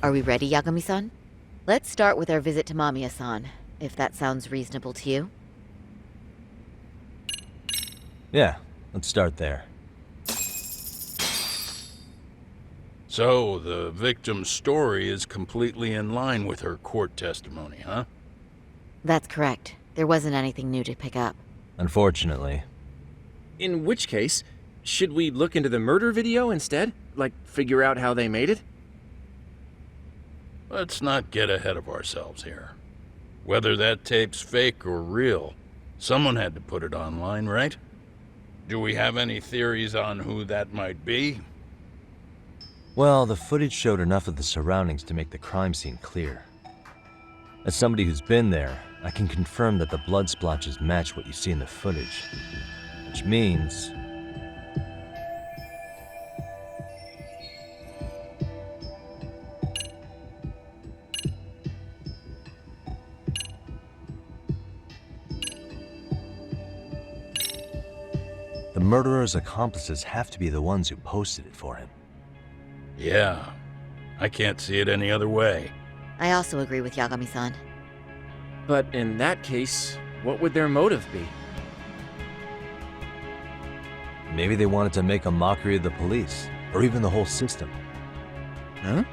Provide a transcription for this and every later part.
Are we ready, Yagami-san? Let's start with our visit to Mamiya-san, if that sounds reasonable to you. Yeah, let's start there. So, the victim's story is completely in line with her court testimony, huh? That's correct. There wasn't anything new to pick up. Unfortunately. In which case, should we look into the murder video instead? Like, figure out how they made it? Let's not get ahead of ourselves here. Whether that tape's fake or real, someone had to put it online, right? Do we have any theories on who that might be? Well, the footage showed enough of the surroundings to make the crime scene clear. As somebody who's been there, I can confirm that the blood splotches match what you see in the footage. Which means... the murderer's accomplices have to be the ones who posted it for him. Yeah, I can't see it any other way. I also agree with Yagami-san. But in that case, what would their motive be? Maybe they wanted to make a mockery of the police, or even the whole system. Huh?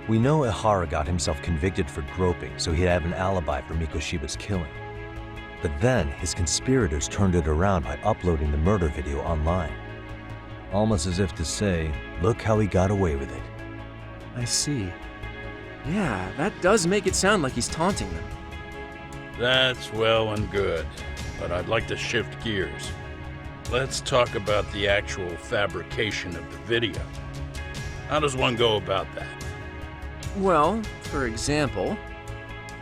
We know Ihara got himself convicted for groping, so he'd have an alibi for Mikoshiba's killing. But then, his conspirators turned it around by uploading the murder video online. Almost as if to say, look how he got away with it. I see. Yeah, that does make it sound like he's taunting them. That's well and good, but I'd like to shift gears. Let's talk about the actual fabrication of the video. How does one go about that? Well, for example,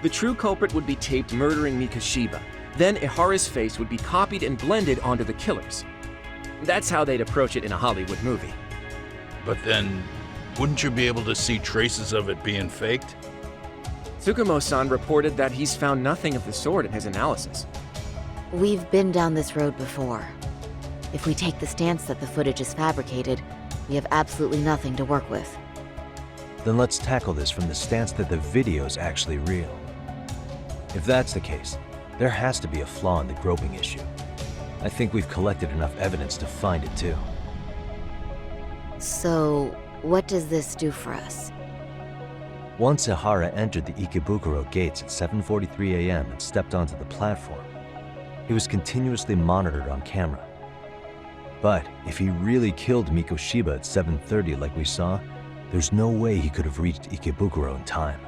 the true culprit would be taped murdering Mikoshiba. Then Ihara's face would be copied and blended onto the killers. That's how they'd approach it in a Hollywood movie. But then, wouldn't you be able to see traces of it being faked? Tsukumo-san reported that he's found nothing of the sort in his analysis. We've been down this road before. If we take the stance that the footage is fabricated, we have absolutely nothing to work with. Then let's tackle this from the stance that the video's actually real. If that's the case, there has to be a flaw in the groping issue. I think we've collected enough evidence to find it too. So, what does this do for us? Once Ihara entered the Ikebukuro gates at 7:43 a.m. and stepped onto the platform, he was continuously monitored on camera. But if he really killed Mikoshiba at 7:30 like we saw, there's no way he could have reached Ikebukuro in time.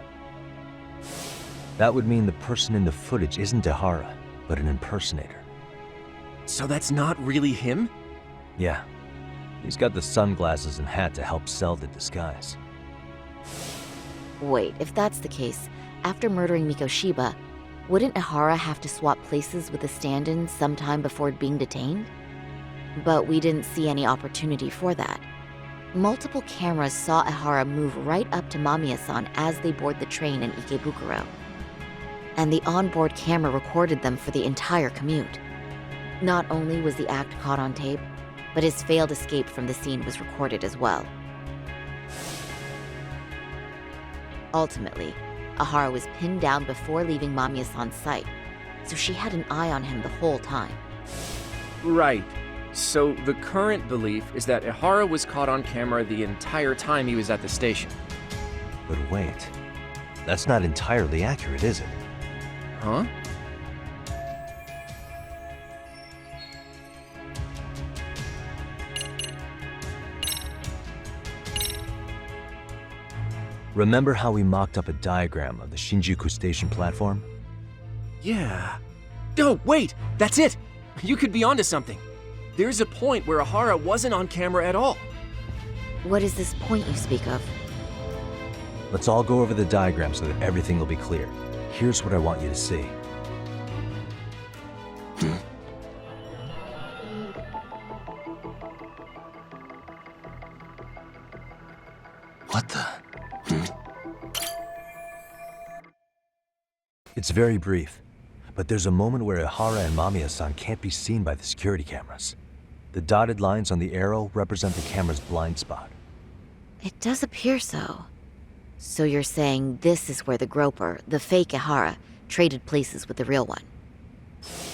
That would mean the person in the footage isn't Ihara, but an impersonator. So that's not really him? Yeah. He's got the sunglasses and hat to help sell the disguise. Wait, if that's the case, after murdering Mikoshiba, wouldn't Ihara have to swap places with the stand-in sometime before being detained? But we didn't see any opportunity for that. Multiple cameras saw Ihara move right up to Mamiya-san as they board the train in Ikebukuro. And the onboard camera recorded them for the entire commute. Not only was the act caught on tape, but his failed escape from the scene was recorded as well. Ultimately, Ihara was pinned down before leaving Mamiya-san's sight, so she had an eye on him the whole time. Right. So the current belief is that Ihara was caught on camera the entire time he was at the station. But wait, that's not entirely accurate, is it? Huh? Remember how we mocked up a diagram of the Shinjuku station platform? Yeah. Oh, wait! That's it! You could be onto something. There's a point where Ihara wasn't on camera at all. What is this point you speak of? Let's all go over the diagram so that everything will be clear. Here's what I want you to see. What the? It's very brief, but there's a moment where Ihara and Mamiya-san can't be seen by the security cameras. The dotted lines on the arrow represent the camera's blind spot. It does appear so. So you're saying this is where the groper, the fake Ihara, traded places with the real one?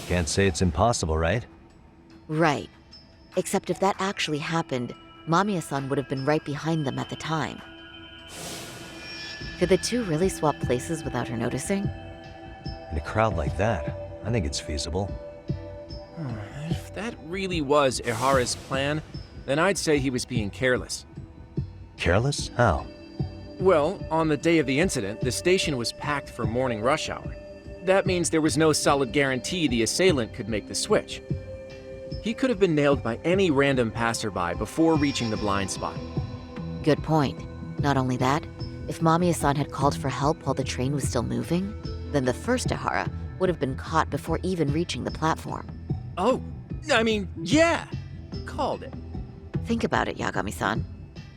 Can't say it's impossible, right? Right. Except if that actually happened, Mamiya-san would have been right behind them at the time. Could the two really swap places without her noticing? In a crowd like that, I think it's feasible. If that really was Ihara's plan, then I'd say he was being careless. Careless? How? Well, on the day of the incident, the station was packed for morning rush hour. That means there was no solid guarantee the assailant could make the switch. He could have been nailed by any random passerby before reaching the blind spot. Good point. Not only that, if Mamiya-san had called for help while the train was still moving, then the first Ihara would have been caught before even reaching the platform. Oh, I mean, yeah! Called it. Think about it, Yagami-san.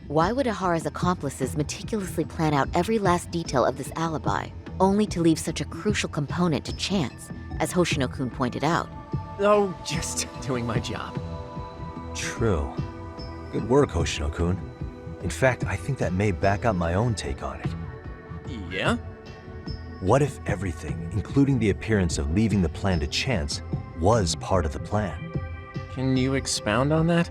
Why would Ihara's accomplices meticulously plan out every last detail of this alibi, only to leave such a crucial component to chance, as Hoshino-kun pointed out? Oh, just doing my job. True. Good work, Hoshino-kun. In fact, I think that may back up my own take on it. Yeah? What if everything, including the appearance of leaving the plan to chance, was part of the plan? Can you expound on that?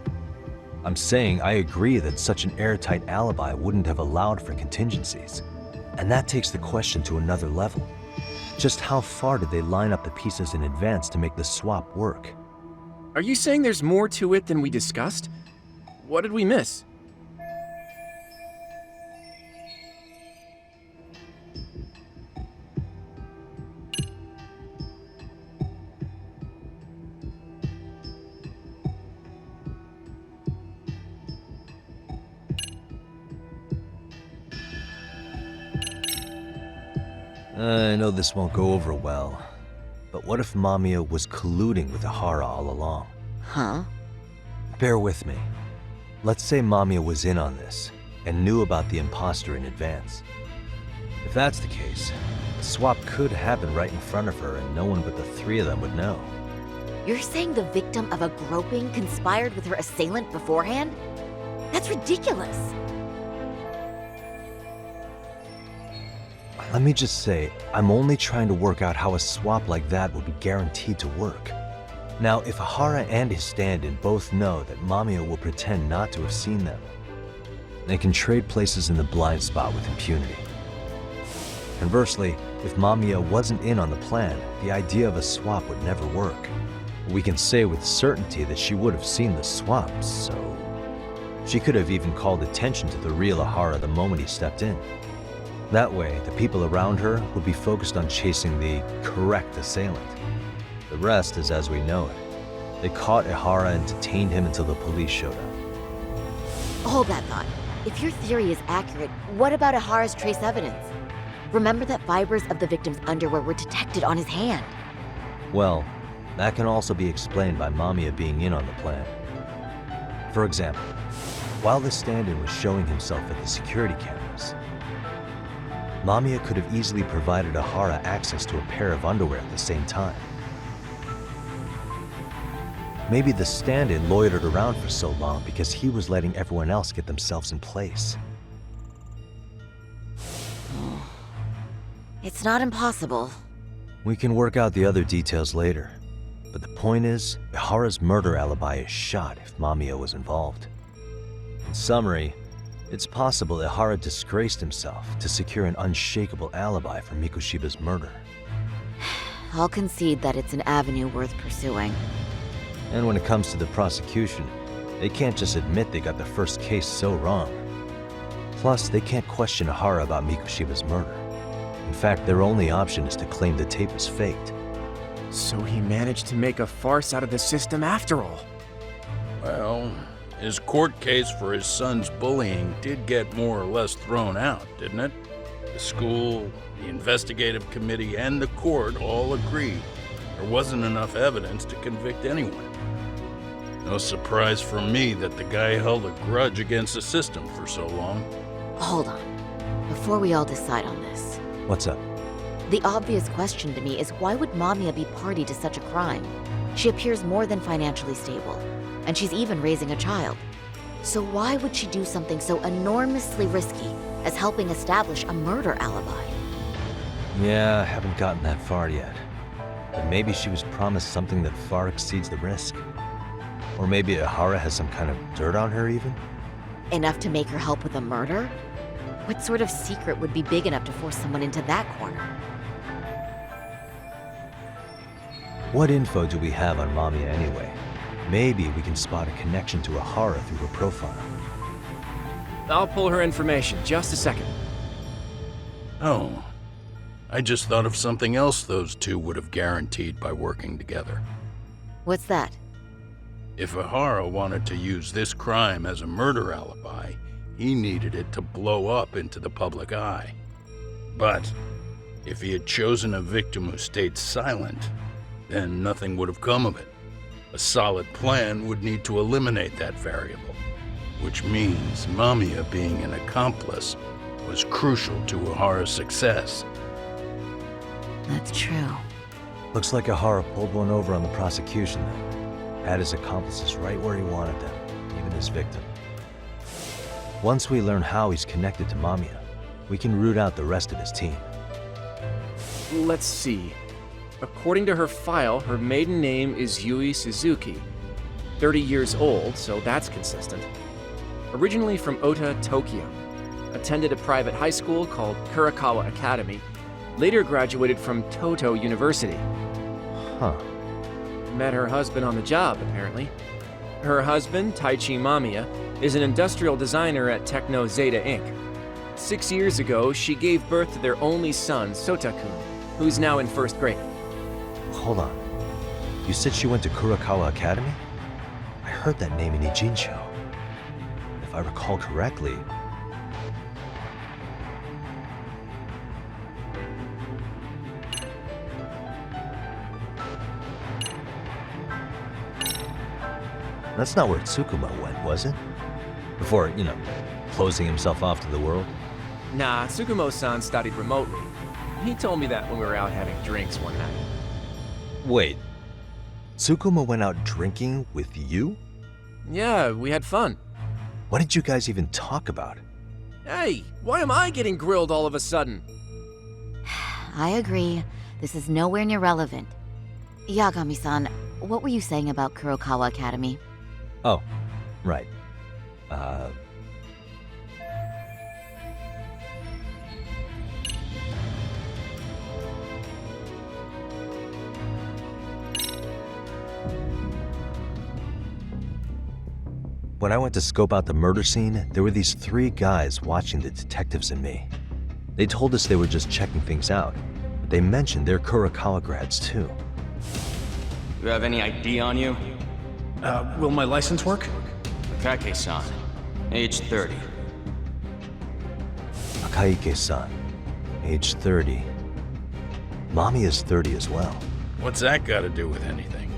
I'm saying I agree that such an airtight alibi wouldn't have allowed for contingencies. And that takes the question to another level. Just how far did they line up the pieces in advance to make the swap work? Are you saying there's more to it than we discussed? What did we miss? I know this won't go over well, but what if Mamiya was colluding with Ihara all along? Huh? Bear with me. Let's say Mamiya was in on this, and knew about the imposter in advance. If that's the case, the swap could happen right in front of her and no one but the three of them would know. You're saying the victim of a groping conspired with her assailant beforehand? That's ridiculous! Let me just say, I'm only trying to work out how a swap like that would be guaranteed to work. Now, if Ihara and his stand-in both know that Mamiya will pretend not to have seen them, they can trade places in the blind spot with impunity. Conversely, if Mamiya wasn't in on the plan, the idea of a swap would never work. We can say with certainty that she would have seen the swap, so she could have even called attention to the real Ihara the moment he stepped in. That way, the people around her would be focused on chasing the correct assailant. The rest is as we know it. They caught Ihara and detained him until the police showed up. Hold that thought. If your theory is accurate, what about Ihara's trace evidence? Remember that fibers of the victim's underwear were detected on his hand. Well, that can also be explained by Mamiya being in on the plan. For example, while the stand-in was showing himself at the security cameras, Mamiya could have easily provided Ihara access to a pair of underwear at the same time. Maybe the stand-in loitered around for so long because he was letting everyone else get themselves in place. It's not impossible. We can work out the other details later. But the point is, Ihara's murder alibi is shot if Mamiya was involved. In summary, it's possible Ihara disgraced himself to secure an unshakable alibi for Mikushiba's murder. I'll concede that it's an avenue worth pursuing. And when it comes to the prosecution, they can't just admit they got the first case so wrong. Plus, they can't question Ihara about Mikushiba's murder. In fact, their only option is to claim the tape is faked. So he managed to make a farce out of the system after all. Well, his court case for his son's bullying did get more or less thrown out, didn't it? The school, the investigative committee, and the court all agreed there wasn't enough evidence to convict anyone. No surprise for me that the guy held a grudge against the system for so long. Hold on. Before we all decide on this, What's up? the obvious question to me is why would Mamiya be party to such a crime? She appears more than financially stable, and she's even raising a child. So why would she do something so enormously risky as helping establish a murder alibi? Yeah, I haven't gotten that far yet. But maybe she was promised something that far exceeds the risk. Or maybe Ihara has some kind of dirt on her even? Enough to make her help with a murder? What sort of secret would be big enough to force someone into that corner? What info do we have on Mamiya anyway? Maybe we can spot a connection to Ihara through her profile. I'll pull her information. Just a second. Oh, I just thought of something else those two would have guaranteed by working together. What's that? If Ihara wanted to use this crime as a murder alibi, he needed it to blow up into the public eye. But if he had chosen a victim who stayed silent, then nothing would have come of it. A solid plan would need to eliminate that variable, which means Mamiya being an accomplice was crucial to Ihara's success. That's true. Looks like Ihara pulled one over on the prosecution then. Had his accomplices right where he wanted them, even his victim. Once we learn how he's connected to Mamiya, we can root out the rest of his team. Let's see. According to her file, her maiden name is Yui Suzuki. 30 years old, so that's consistent. Originally from Ota, Tokyo. Attended a private high school called Kurakawa Academy. Later graduated from Toto University. Huh. Met her husband on the job, apparently. Her husband, Taichi Mamiya, is an industrial designer at Techno Zeta Inc. 6 years ago, she gave birth to their only son, Sota-kun, who's now in first grade. Hold on. You said she went to Kurakawa Academy? I heard that name in Ijincho. If I recall correctly... That's not where Tsukuma went, was it? Before, closing himself off to the world? Nah, Tsukumo-san studied remotely. He told me that when we were out having drinks one night. Wait. Tsukuma went out drinking with you? Yeah, we had fun. What did you guys even talk about? Hey, why am I getting grilled all of a sudden? I agree. This is nowhere near relevant. Yagami-san, what were you saying about Kurokawa Academy? Oh, right. When I went to scope out the murder scene, there were these 3 guys watching the detectives and me. They told us they were just checking things out, but they mentioned they're Kurakawa grads too. You have any ID on you? Will my license work? Kake-san, age 30. Akaike-san, age 30. Mami is 30 as well. What's that got to do with anything?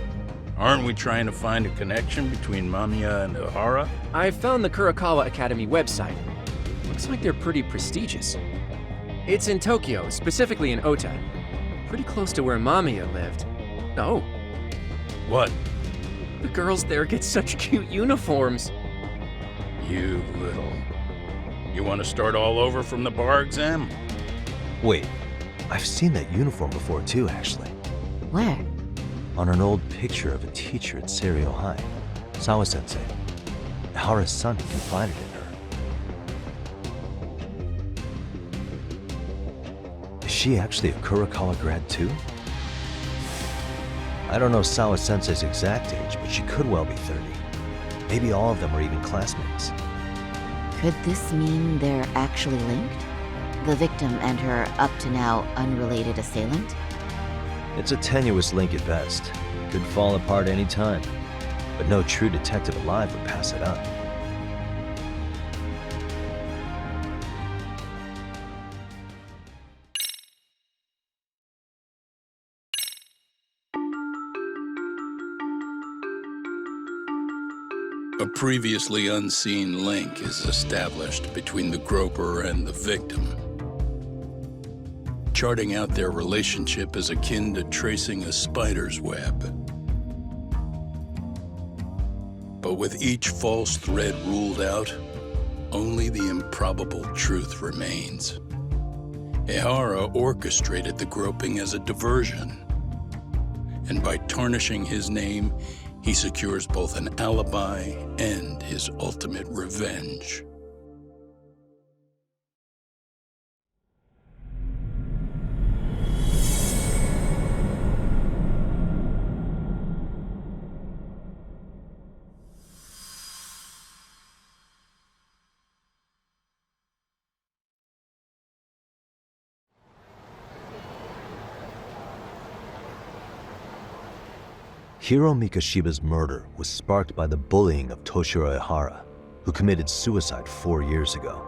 Aren't we trying to find a connection between Mamiya and Ihara? I found the Kurakawa Academy website. Looks like they're pretty prestigious. It's in Tokyo, specifically in Ota. Pretty close to where Mamiya lived. Oh, What? the girls there get such cute uniforms. You little... You want to start all over from the bar exam? Wait, I've seen that uniform before too, actually. Where? On an old picture of a teacher at Seiryo High, Sawa-sensei. Ihara's son confided in her. Is she actually a Kurakawa grad too? I don't know Sawa-sensei's exact age, but she could well be 30. Maybe all of them are even classmates. Could this mean they're actually linked? The victim and her up-to-now unrelated assailant? It's a tenuous link at best. Could fall apart any time. But no true detective alive would pass it up. A previously unseen link is established between the groper and the victim. Charting out their relationship is akin to tracing a spider's web. But with each false thread ruled out, only the improbable truth remains. Ehara orchestrated the groping as a diversion, and by tarnishing his name, he secures both an alibi and his ultimate revenge. Hiro Mikoshiba's murder was sparked by the bullying of Toshiro Ehara, who committed suicide 4 years ago.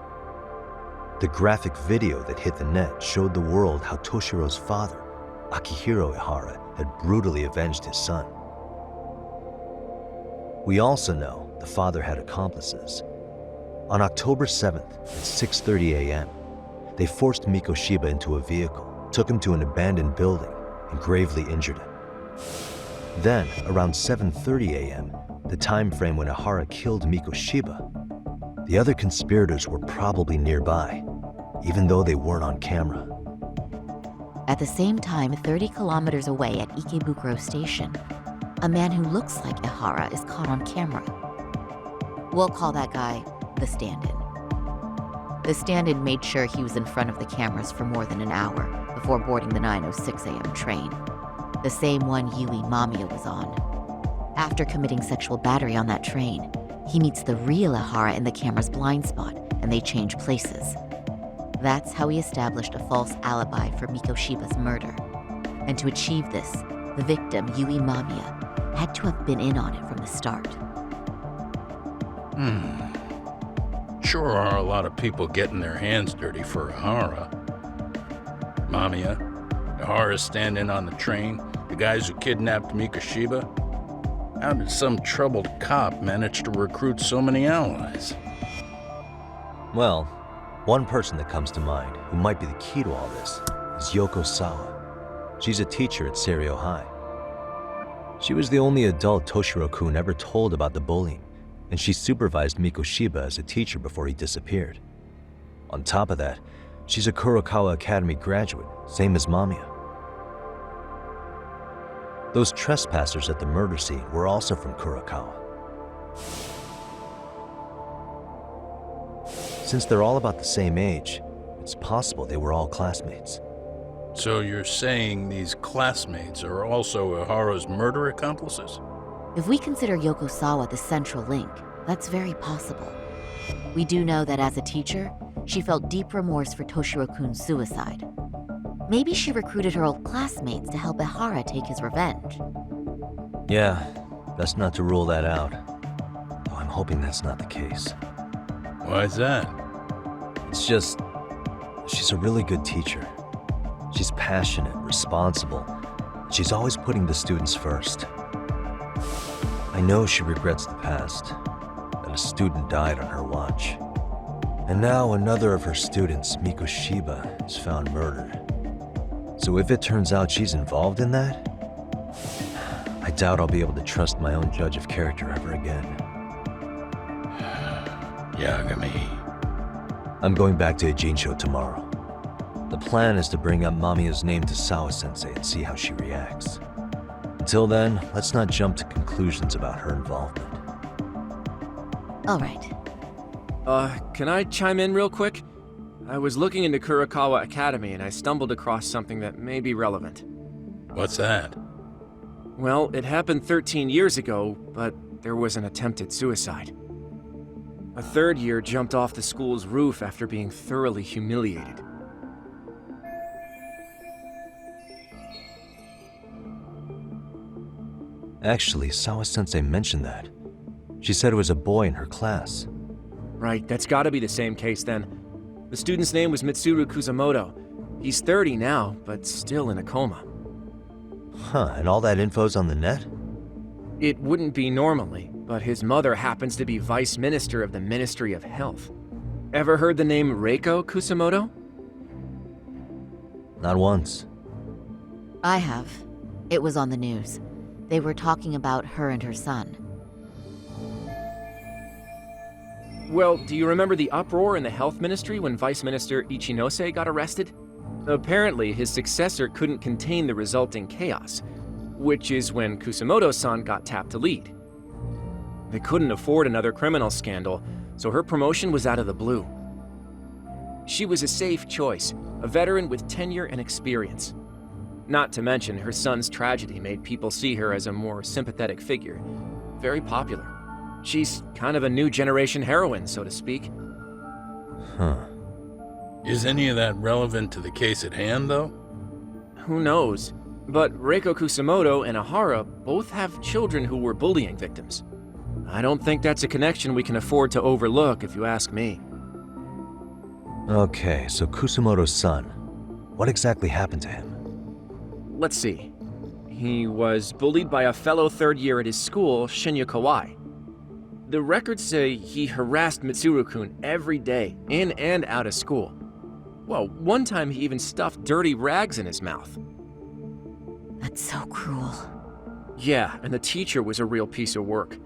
The graphic video that hit the net showed the world how Toshiro's father, Akihiro Ehara, had brutally avenged his son. We also know the father had accomplices. On October 7th at 6:30 a.m., they forced Mikoshiba into a vehicle, took him to an abandoned building, and gravely injured him. Then, around 7:30 a.m., the time frame when Ehara killed Mikoshiba, the other conspirators were probably nearby, even though they weren't on camera. At the same time, 30 kilometers away at Ikebukuro Station, a man who looks like Ehara is caught on camera. We'll call that guy the stand-in. The stand-in made sure he was in front of the cameras for more than an hour before boarding the 9:06 a.m. train, the same one Yui Mamiya was on. After committing sexual battery on that train, he meets the real Ehara in the camera's blind spot, and they change places. That's how he established a false alibi for Mikoshiba's murder. And to achieve this, the victim, Yui Mamiya, had to have been in on it from the start. Sure are a lot of people getting their hands dirty for Ehara. Mamiya, Ehara's stand-in on the train, the guys who kidnapped Mikoshiba. How did some troubled cop manage to recruit so many allies? Well, one person that comes to mind who might be the key to all this is Yoko Sawa. She's a teacher at Seiryo High. She was the only adult Toshiro-kun ever told about the bullying, and she supervised Mikoshiba as a teacher before he disappeared. On top of that, she's a Kurokawa Academy graduate, same as Mamiya. Those trespassers at the murder scene were also from Kurokawa. Since they're all about the same age, it's possible they were all classmates. So you're saying these classmates are also Ehara's murder accomplices? If we consider Yoko Sawa the central link, that's very possible. We do know that as a teacher, she felt deep remorse for Toshiro-kun's suicide. Maybe she recruited her old classmates to help Ehara take his revenge. Yeah, best not to rule that out. Though I'm hoping that's not the case. Why's that? It's just, she's a really good teacher. She's passionate, responsible. She's always putting the students first. I know she regrets the past, that a student died on her watch. And now another of her students, Mikoshiba, is found murdered. So if it turns out she's involved in that, I doubt I'll be able to trust my own judge of character ever again. Yagami. I'm going back to Ijincho tomorrow. The plan is to bring up Mamiya's name to Sawa-sensei and see how she reacts. Until then, let's not jump to conclusions about her involvement. All right. Can I chime in real quick? I was looking into Kurokawa Academy and I stumbled across something that may be relevant. What's that? Well, it happened 13 years ago, but there was an attempted suicide. A third year jumped off the school's roof after being thoroughly humiliated. Actually, Sawa-sensei mentioned that. She said it was a boy in her class. Right, that's gotta be the same case then. The student's name was Mitsuru Kusamoto. He's 30 now, but still in a coma. Huh, and all that info's on the net? It wouldn't be normally, but his mother happens to be Vice Minister of the Ministry of Health. Ever heard the name Reiko Kusamoto? Not once. I have. It was on the news. They were talking about her and her son. Well, do you remember the uproar in the health ministry when Vice Minister Ichinose got arrested? Apparently, his successor couldn't contain the resulting chaos, which is when Kusumoto-san got tapped to lead. They couldn't afford another criminal scandal, so her promotion was out of the blue. She was a safe choice, a veteran with tenure and experience. Not to mention, her son's tragedy made people see her as a more sympathetic figure. Very popular. She's kind of a new generation heroine, so to speak. Huh. Is any of that relevant to the case at hand, though? Who knows? But Reiko Kusumoto and Ahara both have children who were bullying victims. I don't think that's a connection we can afford to overlook, if you ask me. Okay, so Kusumoto's son. What exactly happened to him? Let's see. He was bullied by a fellow third year at his school, Seiryo Kawai. The records say he harassed Mitsuru-kun every day, in and out of school. Well, one time he even stuffed dirty rags in his mouth. That's so cruel. Yeah, and the teacher was a real piece of work.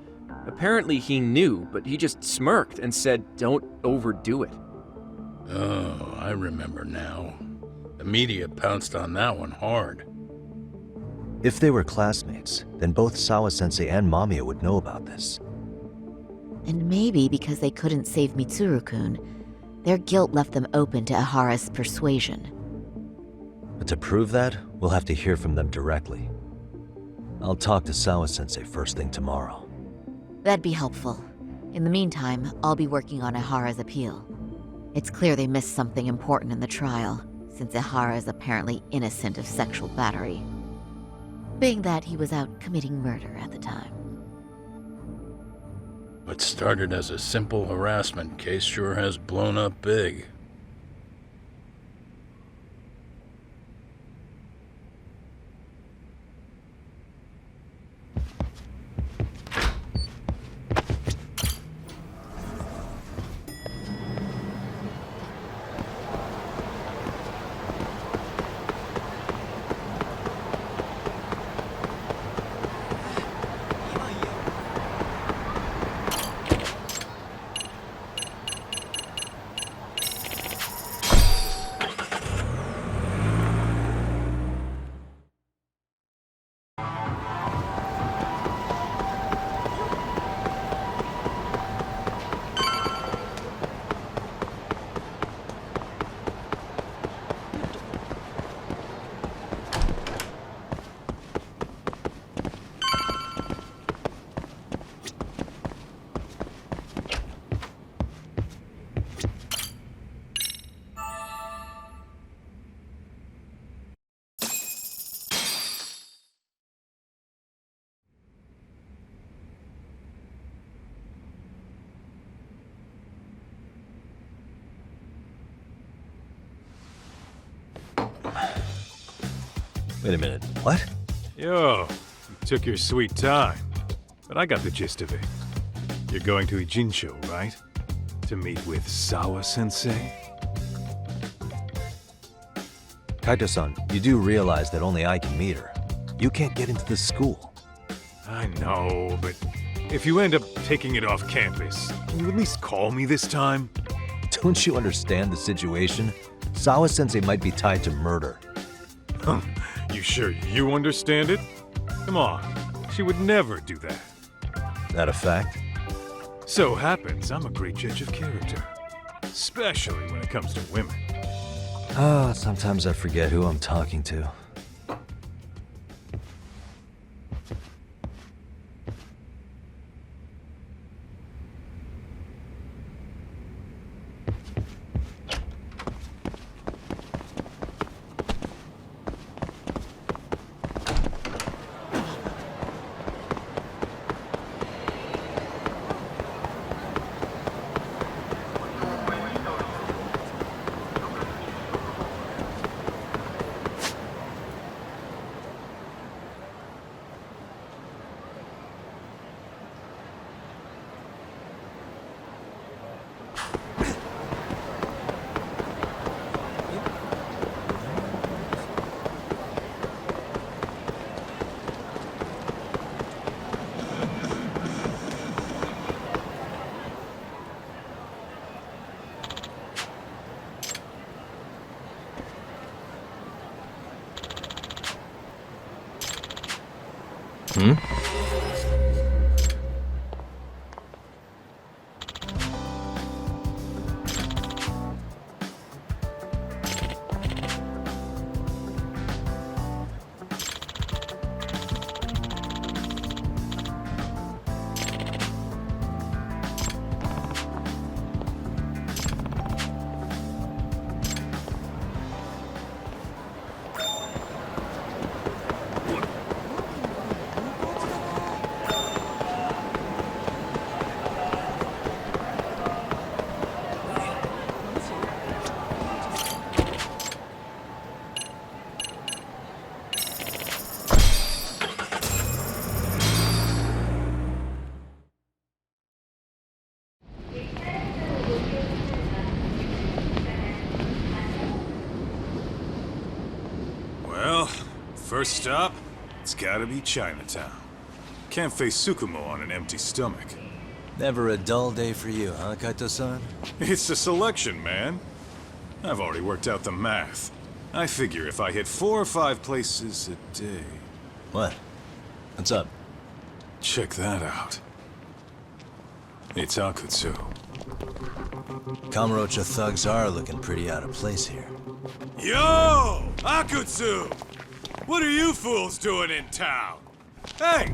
Apparently he knew, but he just smirked and said, "Don't overdo it." Oh, I remember now. The media pounced on that one hard. If they were classmates, then both Sawa-sensei and Mamiya would know about this. And maybe because they couldn't save Mitsuru-kun, their guilt left them open to Ahara's persuasion. But to prove that, we'll have to hear from them directly. I'll talk to Sawa-sensei first thing tomorrow. That'd be helpful. In the meantime, I'll be working on Ahara's appeal. It's clear they missed something important in the trial, since Ahara is apparently innocent of sexual battery, being that he was out committing murder at the time. What started as a simple harassment case sure has blown up big. Wait a minute, what? Yo, you took your sweet time, but I got the gist of it. You're going to Ijinsho, right? To meet with Sawa-sensei? Kaito-san, you do realize that only I can meet her. You can't get into this school. I know, but if you end up taking it off campus, can you at least call me this time? Don't you understand the situation? Sawa-sensei might be tied to murder. You sure you understand it? Come on, she would never do that. That a fact? So happens I'm a great judge of character, especially when it comes to women. Sometimes I forget who I'm talking to. Hmm? Well, first stop, it's gotta be Chinatown. Can't face Tsukumo on an empty stomach. Never a dull day for you, huh, Kaito-san? It's a selection, man. I've already worked out the math. I figure if I hit 4 or 5 places a day... What? What's up? Check that out. It's Akutsu. Kamurocho thugs are looking pretty out of place here. Yo! Akutsu! What are you fools doing in town? Hey!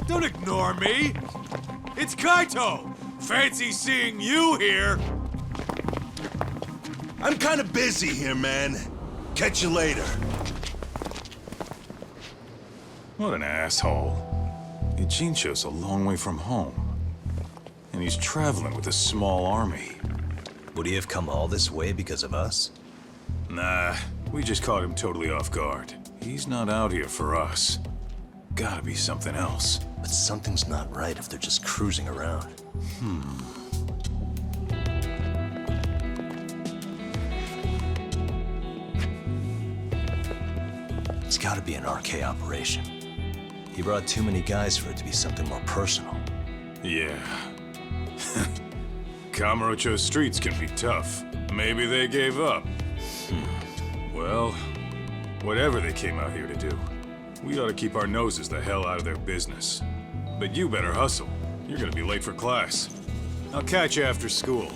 Don't ignore me! It's Kaito! Fancy seeing you here! I'm kinda busy here, man. Catch you later. What an asshole. Ijincho's a long way from home. And he's traveling with a small army. Would he have come all this way because of us? Nah, we just caught him totally off guard. He's not out here for us. Gotta be something else. But something's not right if they're just cruising around. It's gotta be an RK operation. He brought too many guys for it to be something more personal. Yeah. Kamurocho streets can be tough. Maybe they gave up. Well, whatever they came out here to do, we ought to keep our noses the hell out of their business. But you better hustle. You're gonna be late for class. I'll catch you after school.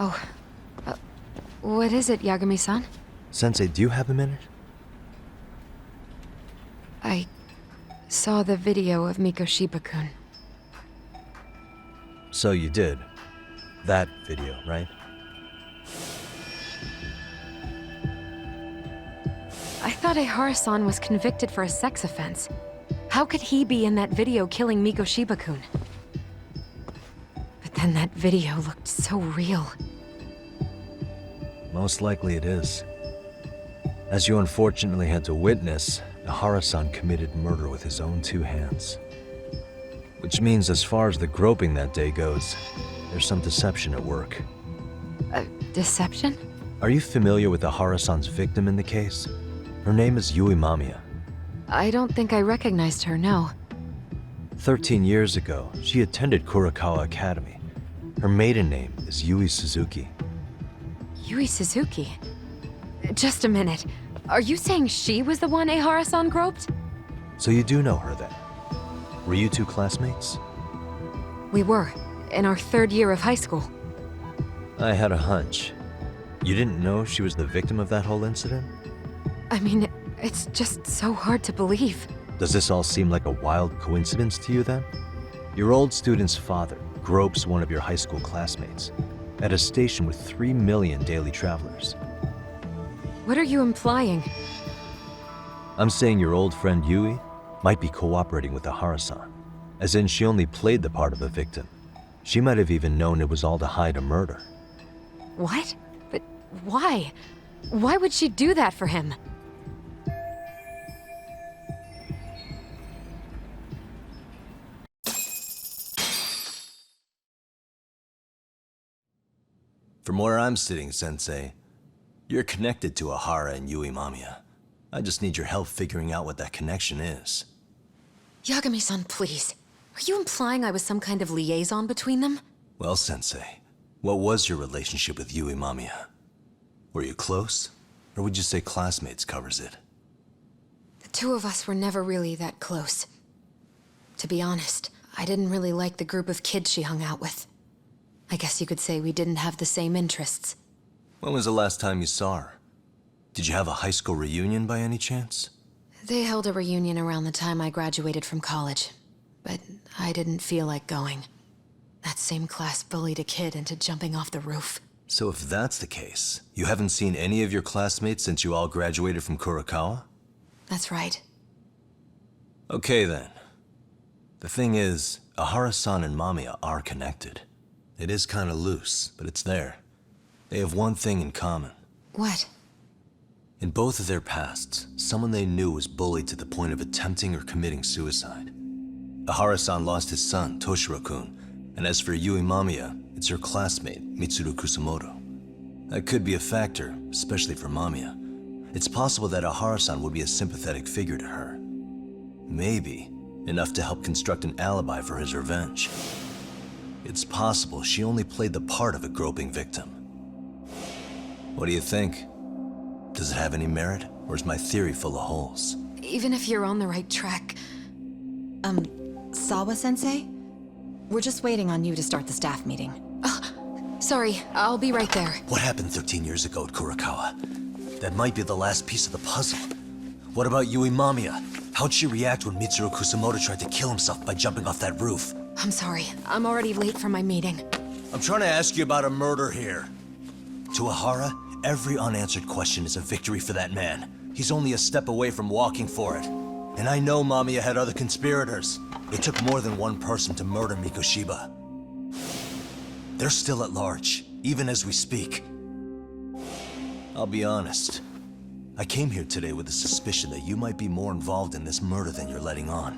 Oh, what is it, Yagami-san? Sensei, do you have a minute? I saw the video of Mikoshiba-kun. So you did. That video, right? I thought Ehara-san was convicted for a sex offense. How could he be in that video killing Mikoshiba-kun? But then that video looked so real. Most likely it is. As you unfortunately had to witness, Ehara-san committed murder with his own 2 hands. Which means as far as the groping that day goes, there's some deception at work. Deception? Are you familiar with Ahara-san's victim in the case? Her name is Yui Mamiya. I don't think I recognized her, no. 13 years ago, she attended Kurakawa Academy. Her maiden name is Yui Suzuki. Yui Suzuki? Just a minute. Are you saying she was the one Ehara-san groped? So you do know her then? Were you two classmates? We were, in our 3rd year of high school. I had a hunch. You didn't know she was the victim of that whole incident? I mean, it's just so hard to believe. Does this all seem like a wild coincidence to you then? Your old student's father gropes one of your high school classmates at a station with 3 million daily travelers. What are you implying? I'm saying your old friend Yui might be cooperating with Ahara-san, as in she only played the part of a victim. She might have even known it was all to hide a murder. What? But why? Why would she do that for him? From where I'm sitting, Sensei, you're connected to Ahara and Yui Mamiya. I just need your help figuring out what that connection is. Yagami-san, please. Are you implying I was some kind of liaison between them? Well, Sensei, what was your relationship with Yui Mamiya? Were you close? Or would you say classmates covers it? The two of us were never really that close. To be honest, I didn't really like the group of kids she hung out with. I guess you could say we didn't have the same interests. When was the last time you saw her? Did you have a high school reunion by any chance? They held a reunion around the time I graduated from college, but I didn't feel like going. That same class bullied a kid into jumping off the roof. So if that's the case, you haven't seen any of your classmates since you all graduated from Kurakawa? That's right. Okay then. The thing is, Ahara-san and Mamiya are connected. It is kinda loose, but it's there. They have one thing in common. What? In both of their pasts, someone they knew was bullied to the point of attempting or committing suicide. Ahara-san lost his son, Toshiro-kun, and as for Yui Mamiya, it's her classmate, Mitsuru Kusamoto. That could be a factor, especially for Mamiya. It's possible that Ahara-san would be a sympathetic figure to her. Maybe enough to help construct an alibi for his revenge. It's possible she only played the part of a groping victim. What do you think? Does it have any merit, or is my theory full of holes? Even if you're on the right track... Sawa-sensei? We're just waiting on you to start the staff meeting. Sorry, I'll be right there. What happened 13 years ago at Kurakawa? That might be the last piece of the puzzle. What about Yui Mamiya? How'd she react when Mitsuru Kusamoto tried to kill himself by jumping off that roof? I'm sorry, I'm already late for my meeting. I'm trying to ask you about a murder here. To Ahara, every unanswered question is a victory for that man. He's only a step away from walking for it. And I know Mamiya had other conspirators. It took more than one person to murder Mikoshiba. They're still at large, even as we speak. I'll be honest. I came here today with the suspicion that you might be more involved in this murder than you're letting on.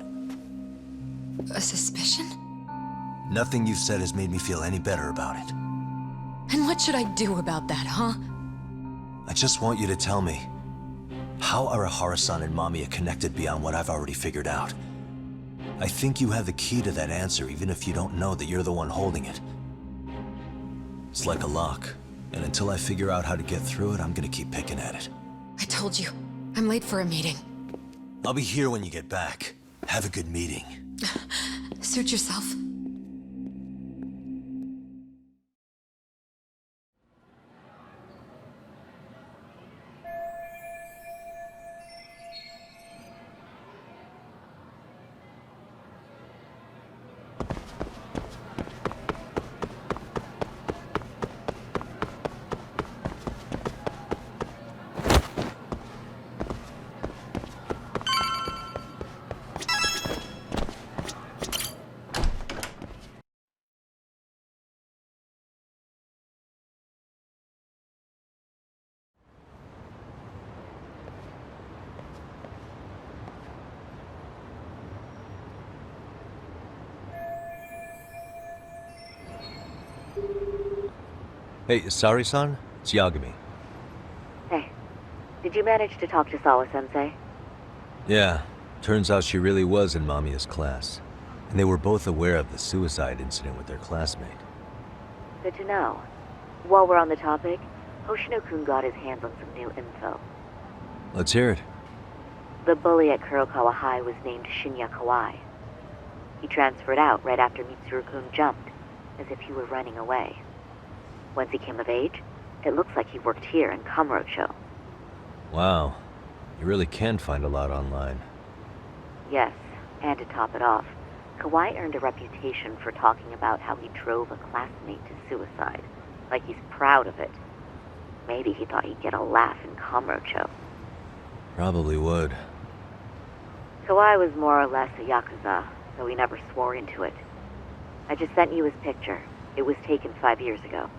A suspicion? Nothing you've said has made me feel any better about it. And what should I do about that, huh? I just want you to tell me, how are Ahara-san and Mamiya connected beyond what I've already figured out? I think you have the key to that answer even if you don't know that you're the one holding it. It's like a lock, and until I figure out how to get through it, I'm gonna keep picking at it. I told you, I'm late for a meeting. I'll be here when you get back. Have a good meeting. Suit yourself. Hey, Sauri-san? It's Yagami. Hey, did you manage to talk to Sawa-sensei? Yeah, turns out she really was in Mamiya's class. And they were both aware of the suicide incident with their classmate. Good to know. While we're on the topic, Hoshino-kun got his hands on some new info. Let's hear it. The bully at Kurokawa High was named Shinya Kawai. He transferred out right after Mitsuru-kun jumped, as if he were running away. Once he came of age, it looks like he worked here in Kamurocho. Wow, you really can find a lot online. Yes, and to top it off, Kawai earned a reputation for talking about how he drove a classmate to suicide, like he's proud of it. Maybe he thought he'd get a laugh in Kamurocho. Probably would. Kawai was more or less a Yakuza, though he never swore into it. I just sent you his picture. It was taken 5 years ago.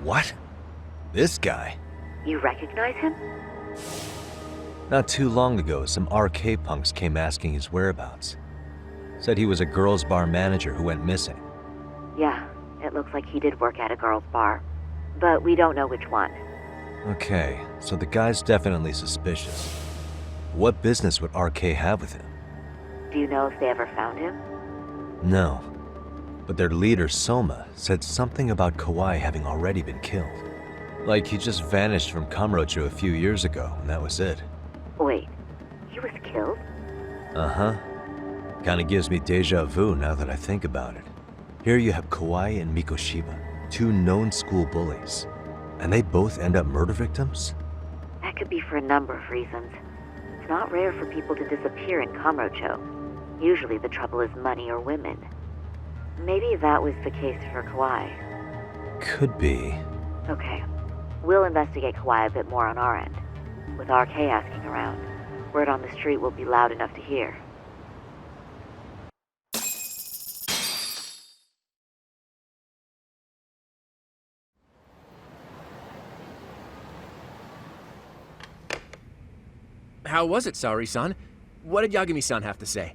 What? This guy? You recognize him? Not too long ago, some RK punks came asking his whereabouts. Said he was a girls' bar manager who went missing. Yeah, it looks like he did work at a girls' bar. But we don't know which one. Okay, so the guy's definitely suspicious. What business would RK have with him? Do you know if they ever found him? No. But their leader, Soma, said something about Kawai having already been killed. Like he just vanished from Kamurocho a few years ago, and that was it. Wait, he was killed? Uh-huh. Kinda gives me deja vu now that I think about it. Here you have Kawai and Mikoshiba, two known school bullies. And they both end up murder victims? That could be for a number of reasons. It's not rare for people to disappear in Kamurocho. Usually the trouble is money or women. Maybe that was the case for Kawai. Could be. Okay. We'll investigate Kawai a bit more on our end. With RK asking around, word on the street will be loud enough to hear. How was it, Sauri-san? What did Yagami-san have to say?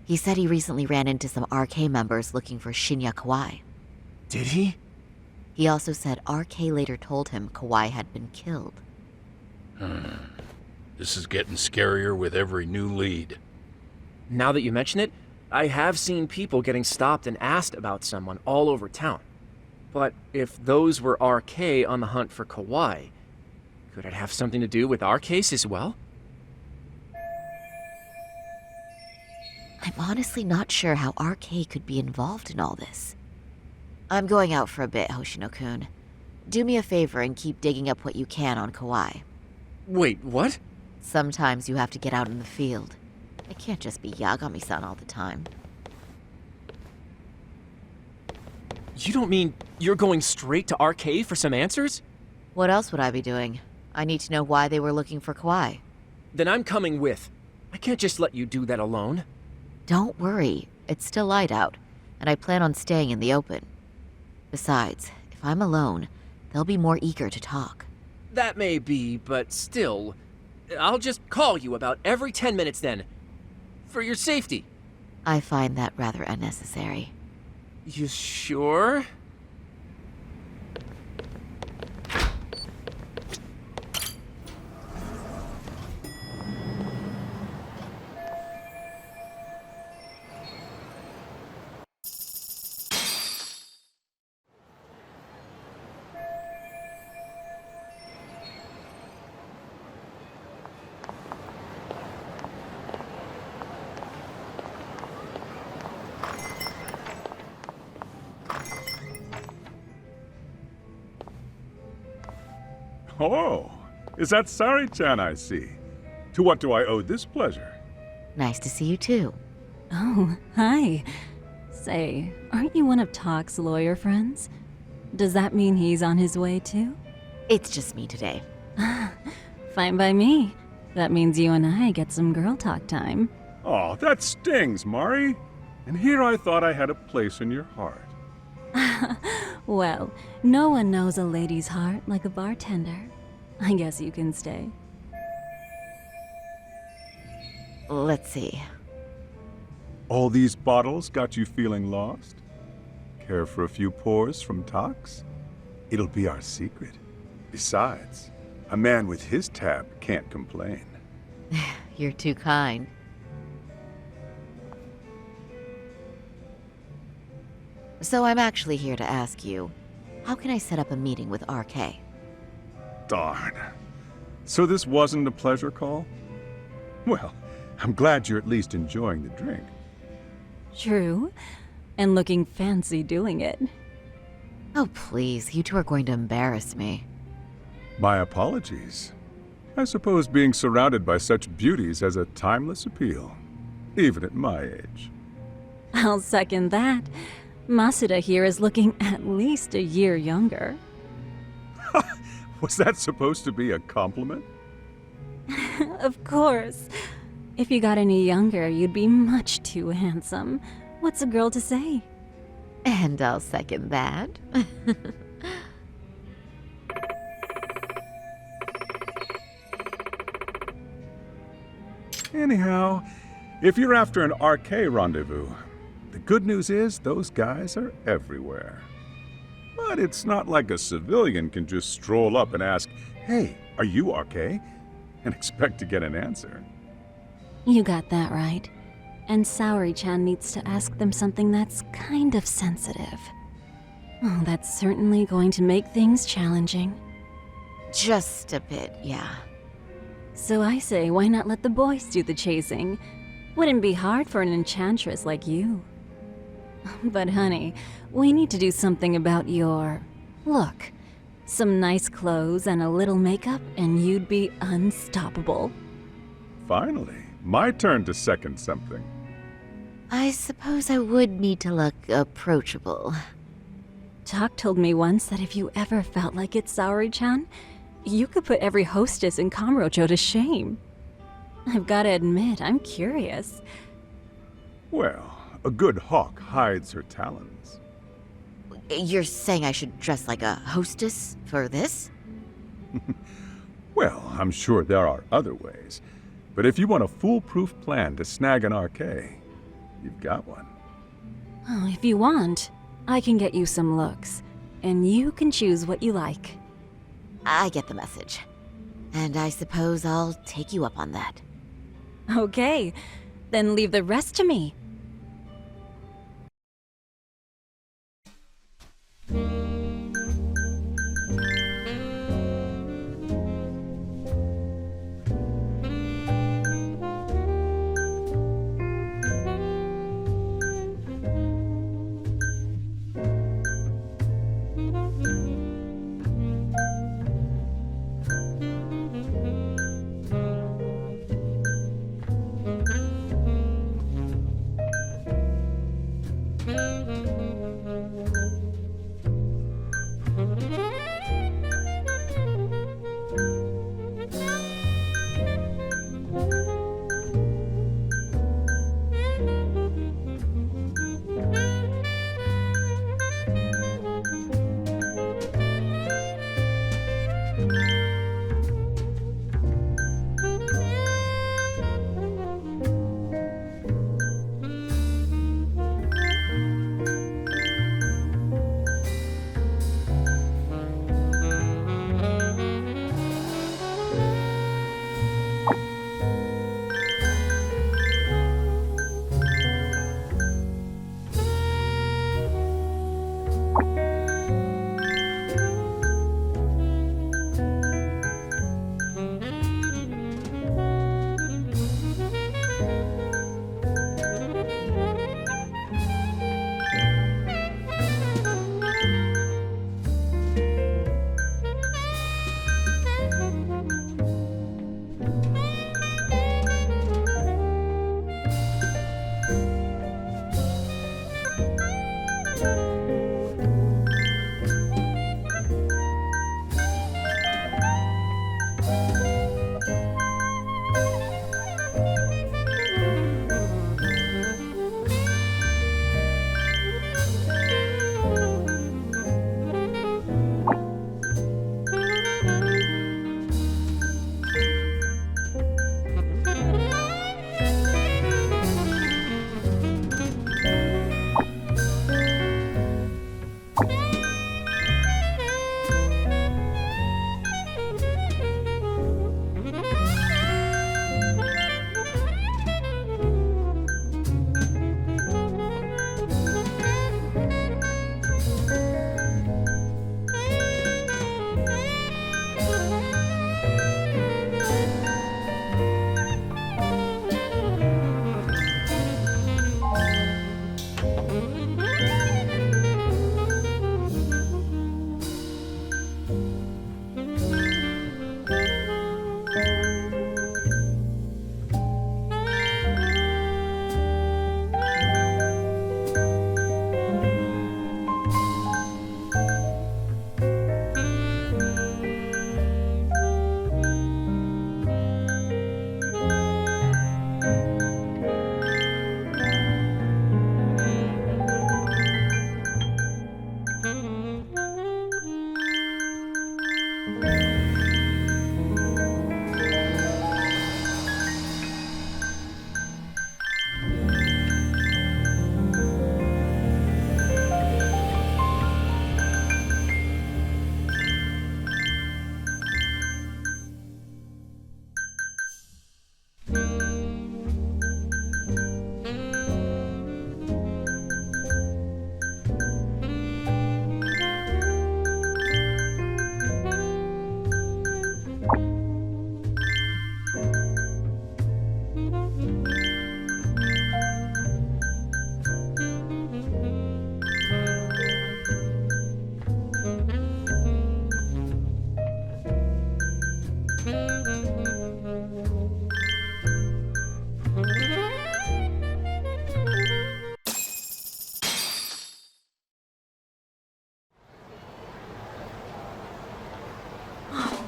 He said he recently ran into some RK members looking for Shinya Kawai. Did he? He also said RK later told him Kawai had been killed. This is getting scarier with every new lead. Now that you mention it, I have seen people getting stopped and asked about someone all over town. But if those were RK on the hunt for Kawai, could it have something to do with our case as well? I'm honestly not sure how RK could be involved in all this. I'm going out for a bit, Hoshino-kun. Do me a favor and keep digging up what you can on Kawai. Wait, what? Sometimes you have to get out in the field. It can't just be Yagami-san all the time. You don't mean you're going straight to RK for some answers? What else would I be doing? I need to know why they were looking for Kawai. Then I'm coming with. I can't just let you do that alone. Don't worry, it's still light out, and I plan on staying in the open. Besides, if I'm alone, they'll be more eager to talk. That may be, but still, I'll just call you about every 10 minutes then. For your safety. I find that rather unnecessary. You sure? Oh, is that Sauri-chan I see? To what do I owe this pleasure? Nice to see you too. Oh, hi. Say, aren't you one of Talk's lawyer friends? Does that mean he's on his way too? It's just me today. Fine by me. That means you and I get some girl talk time. Oh, that stings, Mari. And here I thought I had a place in your heart. Well, no one knows a lady's heart like a bartender. I guess you can stay. Let's see. All these bottles got you feeling lost? Care for a few pours from Tox? It'll be our secret. Besides, a man with his tab can't complain. You're too kind. So I'm actually here to ask you, how can I set up a meeting with RK? Darn. So this wasn't a pleasure call? Well, I'm glad you're at least enjoying the drink. True. And looking fancy doing it. Oh, please, you two are going to embarrass me. My apologies. I suppose being surrounded by such beauties has a timeless appeal, even at my age. I'll second that. Masuda here is looking at least a year younger. Was that supposed to be a compliment? Of course. If you got any younger, you'd be much too handsome. What's a girl to say? And I'll second that. Anyhow, if you're after an RK rendezvous, the good news is those guys are everywhere. But it's not like a civilian can just stroll up and ask, "Hey, are you RK?" and expect to get an answer. You got that right. And Sauri-chan needs to ask them something that's kind of sensitive. Oh, that's certainly going to make things challenging. Just a bit, yeah. So I say, why not let the boys do the chasing? Wouldn't be hard for an enchantress like you. But honey, we need to do something about your look. Some nice clothes and a little makeup, and you'd be unstoppable. Finally, my turn to second something. I suppose I would need to look approachable. Tak told me once that if you ever felt like it, Sauri-chan, you could put every hostess in Kamurocho to shame. I've gotta admit, I'm curious. Well, a good hawk hides her talons. You're saying I should dress like a hostess for this? Well, I'm sure there are other ways. But if you want a foolproof plan to snag an RK, you've got one. Oh, if you want, I can get you some looks. And you can choose what you like. I get the message. And I suppose I'll take you up on that. Okay, then leave the rest to me.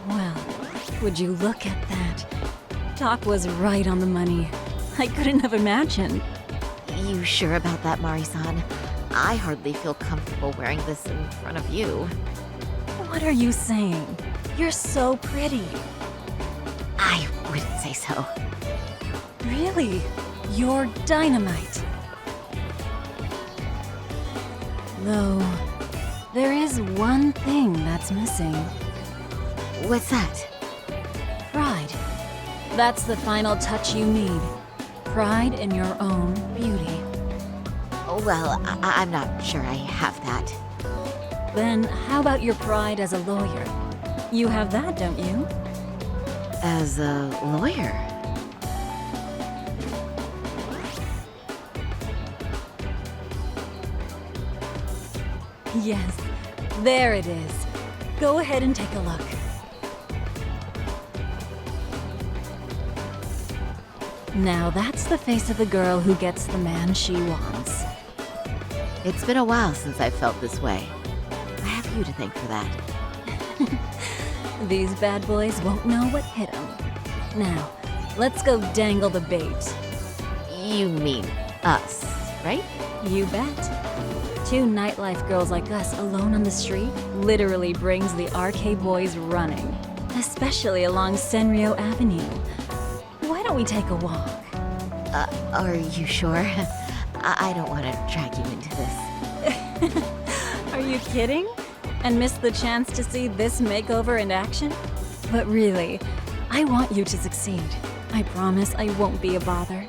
Well, would you look at that? Doc was right on the money. I couldn't have imagined. You sure about that, Mari-san? I hardly feel comfortable wearing this in front of you. What are you saying? You're so pretty. I wouldn't say so. Really? You're dynamite. Though, there is one thing that's missing. What's that? Pride. That's the final touch you need. Pride in your own beauty. Well, I'm not sure I have that. Then how about your pride as a lawyer? You have that, don't you? As a lawyer? Yes, there it is. Go ahead and take a look. Now that's the face of the girl who gets the man she wants. It's been a while since I felt this way. I have you to thank for that. These bad boys won't know what hit them. Now, let's go dangle the bait. You mean us, right? You bet. Two nightlife girls like us alone on the street literally brings the RK boys running. Especially along Seiryo Avenue. Why don't we take a walk? Are you sure? I don't want to drag you into this. Are you kidding? And miss the chance to see this makeover in action? But really, I want you to succeed. I promise I won't be a bother.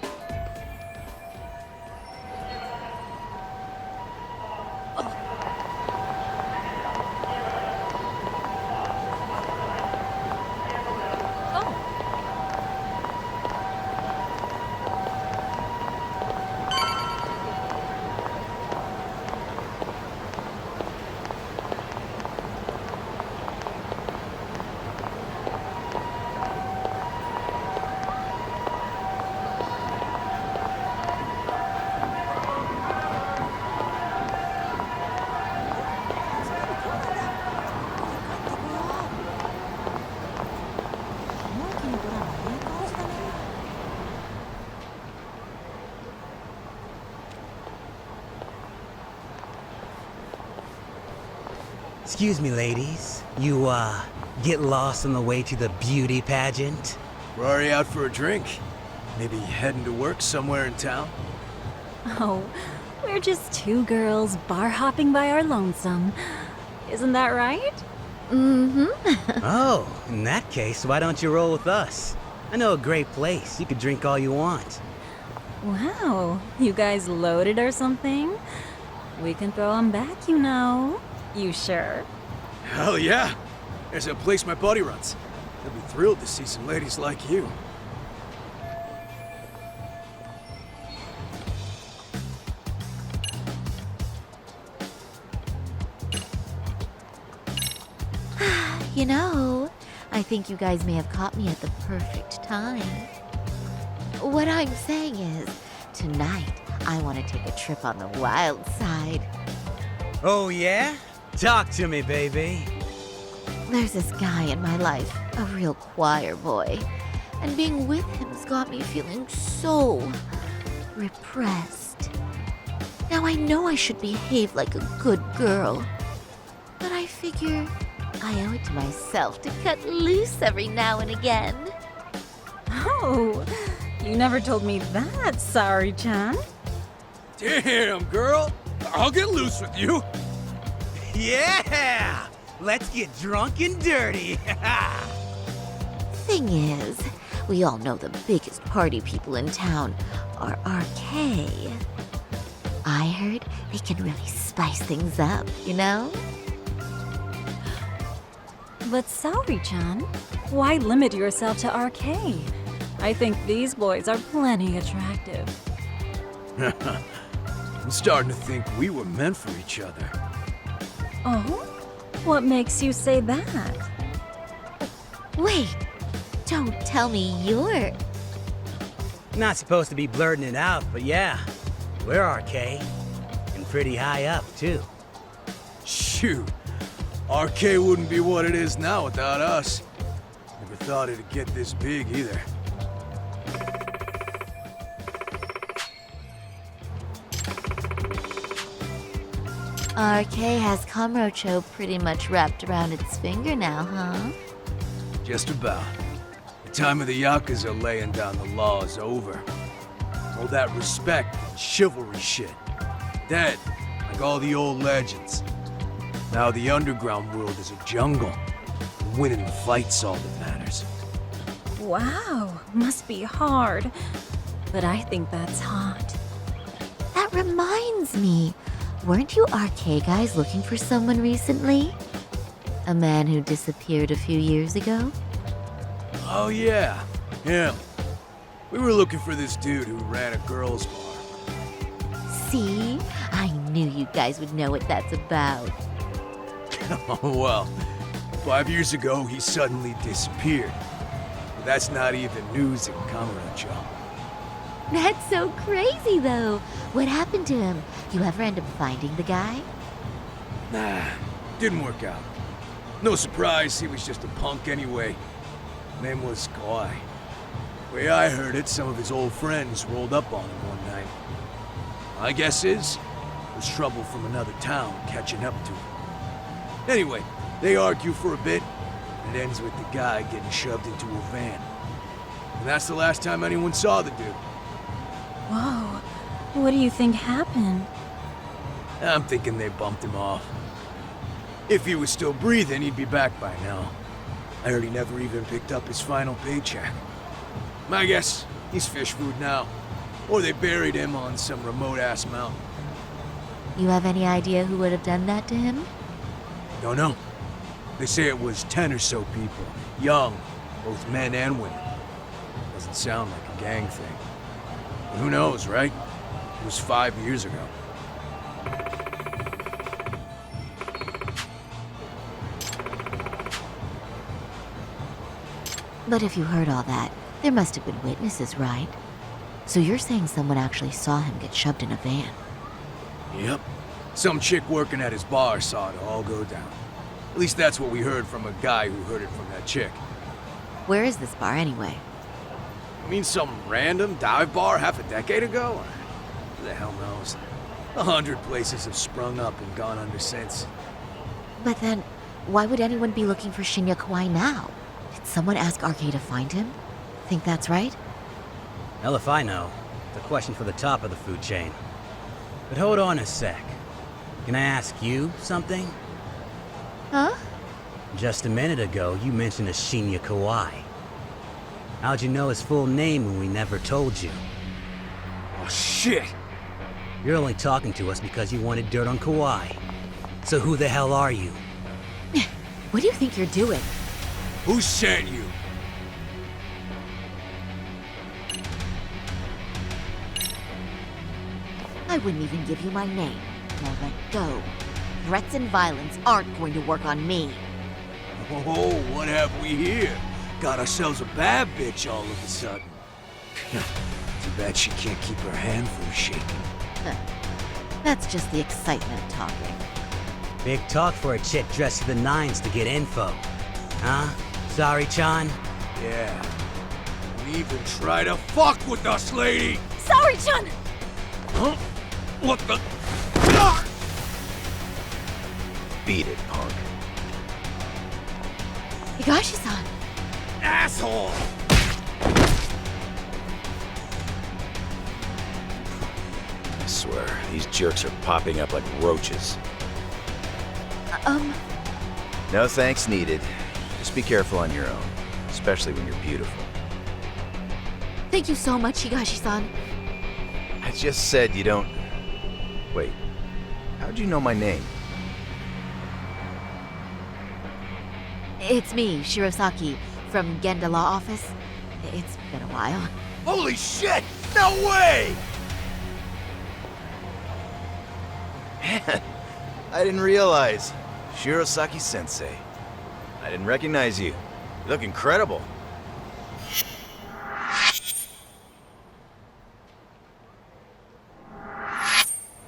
Excuse me, ladies. You, get lost on the way to the beauty pageant? We're already out for a drink. Maybe heading to work somewhere in town? Oh, we're just two girls bar hopping by our lonesome. Isn't that right? Mm-hmm. Oh, in that case, why don't you roll with us? I know a great place. You could drink all you want. Wow, you guys loaded or something? We can throw them back, you know. You sure? Hell yeah! There's a place my buddy runs. He'll be thrilled to see some ladies like you. You know, I think you guys may have caught me at the perfect time. What I'm saying is, tonight, I want to take a trip on the wild side. Oh, yeah? Talk to me, baby. There's this guy in my life, a real choir boy. And being with him's got me feeling so repressed. Now I know I should behave like a good girl, but I figure I owe it to myself to cut loose every now and again. Oh, you never told me that, Sauri-chan. Damn, girl! I'll get loose with you! Yeah! Let's get drunk and dirty! Thing is, we all know the biggest party people in town are RK. I heard they can really spice things up, you know? But Sauri-chan, why limit yourself to RK? I think these boys are plenty attractive. I'm starting to think we were meant for each other. Oh? What makes you say that? Wait, don't tell me you're... Not supposed to be blurting it out, but yeah, we're RK. And pretty high up, too. Shoot. RK wouldn't be what it is now without us. Never thought it'd get this big either. RK has Kamurocho pretty much wrapped around its finger now, huh? Just about. The time of the Yakuza laying down the law is over. All that respect and chivalry shit. Dead, like all the old legends. Now the underground world is a jungle. Winning the fight's all that matters. Wow, must be hard. But I think that's hot. That reminds me. Weren't you RK guys looking for someone recently? A man who disappeared a few years ago? Oh yeah, him. We were looking for this dude who ran a girls' bar. See? I knew you guys would know what that's about. Oh well, 5 years ago he suddenly disappeared. But that's not even news in Kamurocho. That's so crazy, though. What happened to him? You ever end up finding the guy? Nah, didn't work out. No surprise, he was just a punk anyway. Name was Kawai. Way I heard it, some of his old friends rolled up on him one night. My guess is, it was trouble from another town catching up to him. Anyway, they argue for a bit, and it ends with the guy getting shoved into a van. And that's the last time anyone saw the dude. Whoa, what do you think happened? I'm thinking they bumped him off. If he was still breathing, he'd be back by now. I heard he never even picked up his final paycheck. My guess, he's fish food now. Or they buried him on some remote-ass mountain. You have any idea who would have done that to him? Don't know. They say it was 10 or so people. Young, both men and women. Doesn't sound like a gang thing. But who knows, right? It was 5 years ago. But if you heard all that, there must have been witnesses, right? So you're saying someone actually saw him get shoved in a van? Yep. Some chick working at his bar saw it all go down. At least that's what we heard from a guy who heard it from that chick. Where is this bar anyway? You mean some random dive bar half a decade ago? Who the hell knows? 100 places have sprung up and gone under since. But then, why would anyone be looking for Shinya Kawai now? Did someone ask RK to find him? Think that's right? Hell if I know. It's a question for the top of the food chain. But hold on a sec. Can I ask you something? Huh? Just a minute ago, you mentioned a Shinya Kawai. How'd you know his full name when we never told you? Oh, shit! You're only talking to us because you wanted dirt on Kawai. So who the hell are you? What do you think you're doing? Who sent you? I wouldn't even give you my name. Now let go. Threats and violence aren't going to work on me. Oh, what have we here? Got ourselves a bad bitch all of a sudden. Too bad she can't keep her hand from shaking. That's just the excitement talking. Big talk for a chick dressed to the nines to get info. Huh? Sauri-chan? Yeah. Don't even try to fuck with us, lady! Sauri-chan! Huh? What the? Beat it, punk. Higashi-san! Asshole! I swear, these jerks are popping up like roaches. No thanks needed. Just be careful on your own, especially when you're beautiful. Thank you so much, Higashi-san. I just said you don't... Wait, how'd you know my name? It's me, Shirosaki, from Genda Law Office. It's been a while. Holy shit! No way! Man, I didn't realize. Shirosaki-sensei. I didn't recognize you. You look incredible.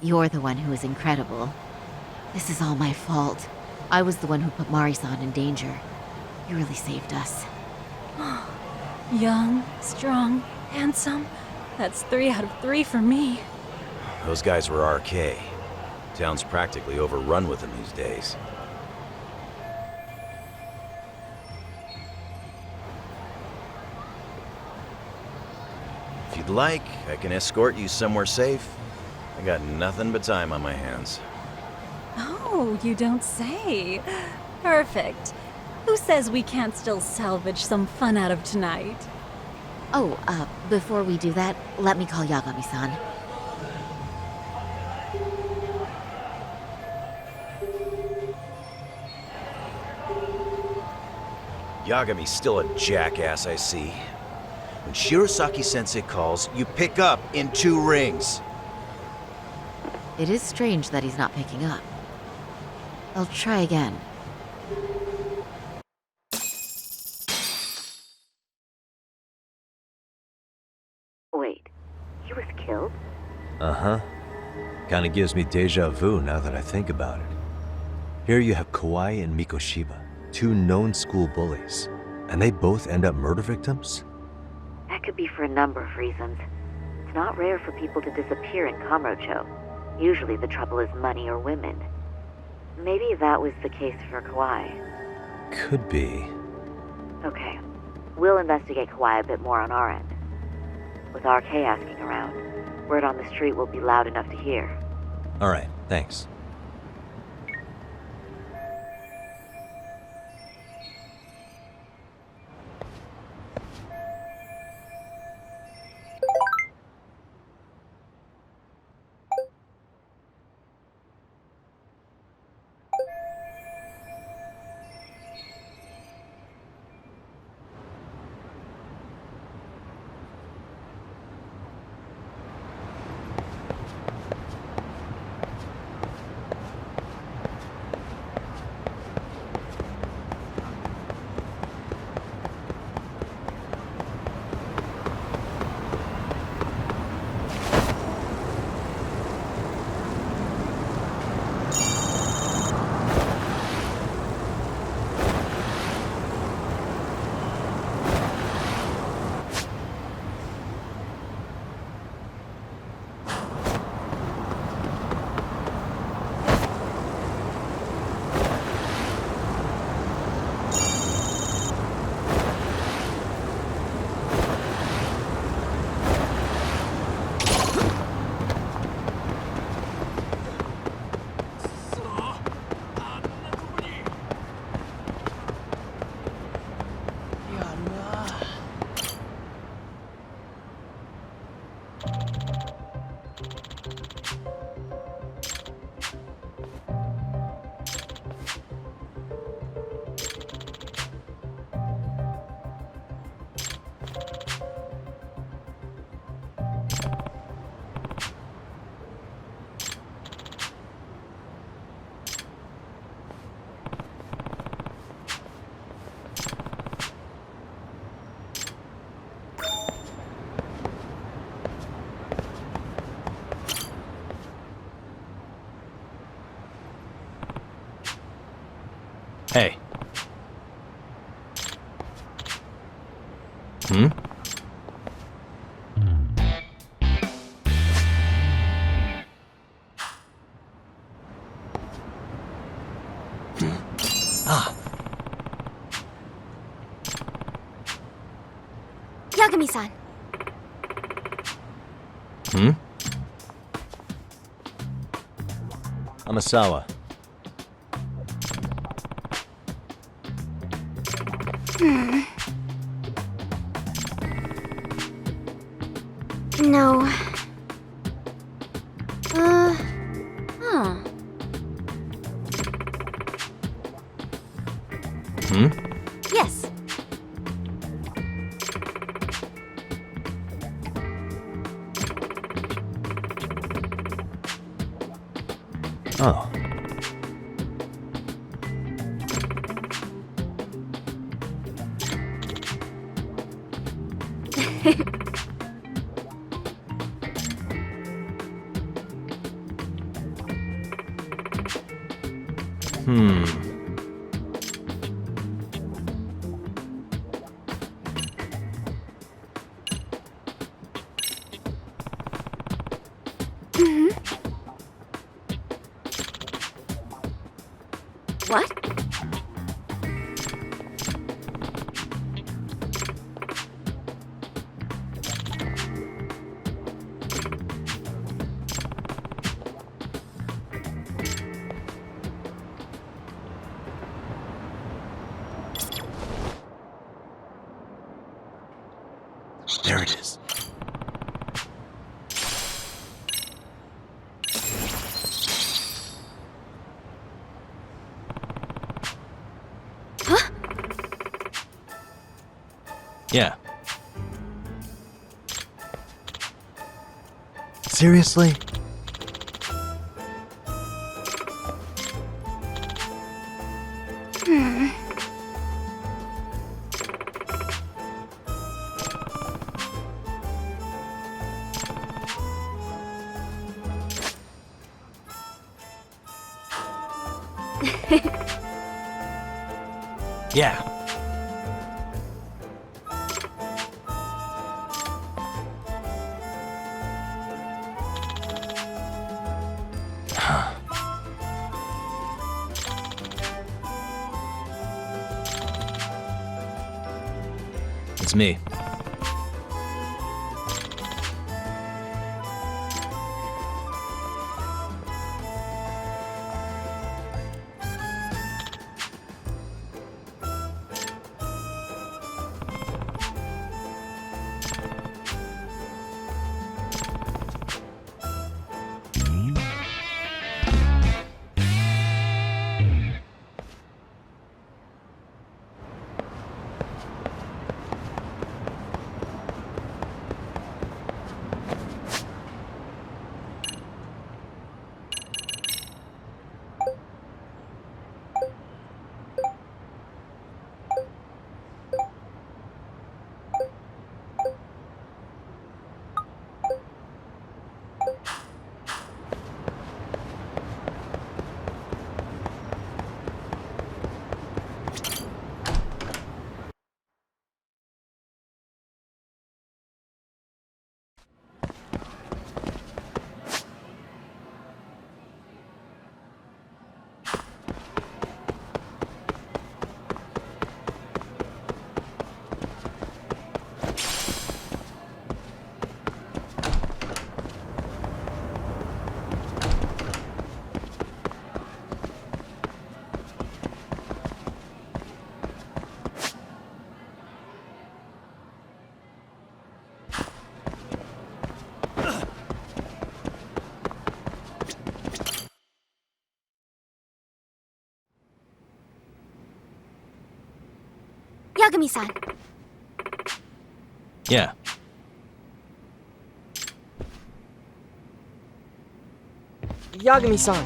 You're the one who is incredible. This is all my fault. I was the one who put Mari-san in danger. You really saved us. Young, strong, handsome. That's 3 out of 3 for me. Those guys were RK. Town's practically overrun with them these days. If you'd like, I can escort you somewhere safe. I got nothing but time on my hands. Oh, you don't say. Perfect. Who says we can't still salvage some fun out of tonight? Oh, before we do that, let me call Yagami-san. Yagami's still a jackass, I see. When Shirosaki-sensei calls, you pick up in 2 rings. It is strange that he's not picking up. I'll try again. Wait, he was killed? Uh-huh. Kinda gives me deja vu now that I think about it. Here you have Kawai and Mikoshiba, 2 known school bullies, and they both end up murder victims? That could be for a number of reasons. It's not rare for people to disappear in Kamurocho. Usually the trouble is money or women. Maybe that was the case for Kawai. Could be. Okay, we'll investigate Kawai a bit more on our end. With RK asking around, word on the street will be loud enough to hear. Alright, thanks. Hey. Hmm? Ah. Yagami-san. Hmm? I'm Asawa. No. Hmm? Yes. Oh. What? There it is. Huh? Yeah. Seriously? Yeah. It's me. Yagami-san. Yeah. Yagami-san.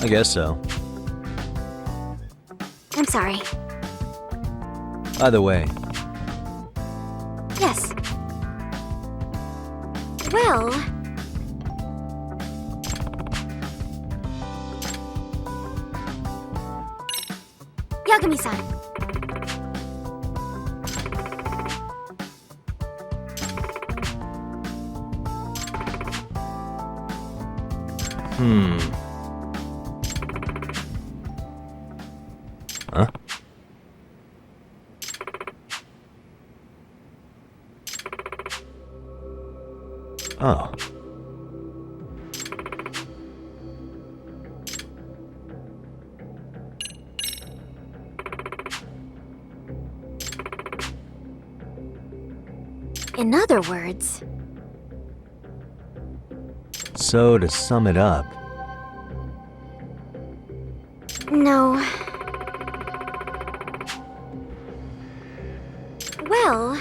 I guess so. I'm sorry. Either way, Yes. Well... Yagami-san. Huh? Oh. In other words... So, to sum it up, No. Well...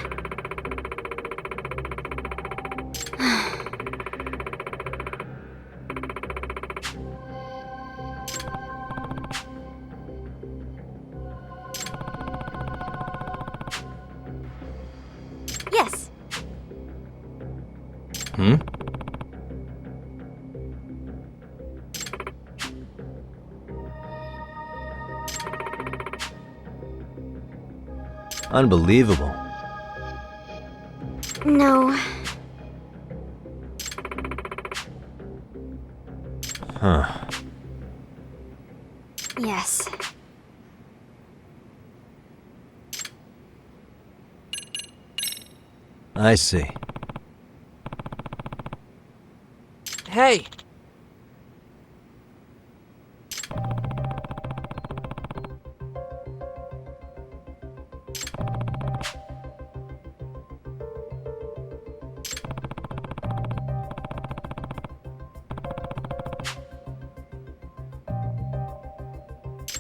Unbelievable. No. Huh. Yes. I see. Hey!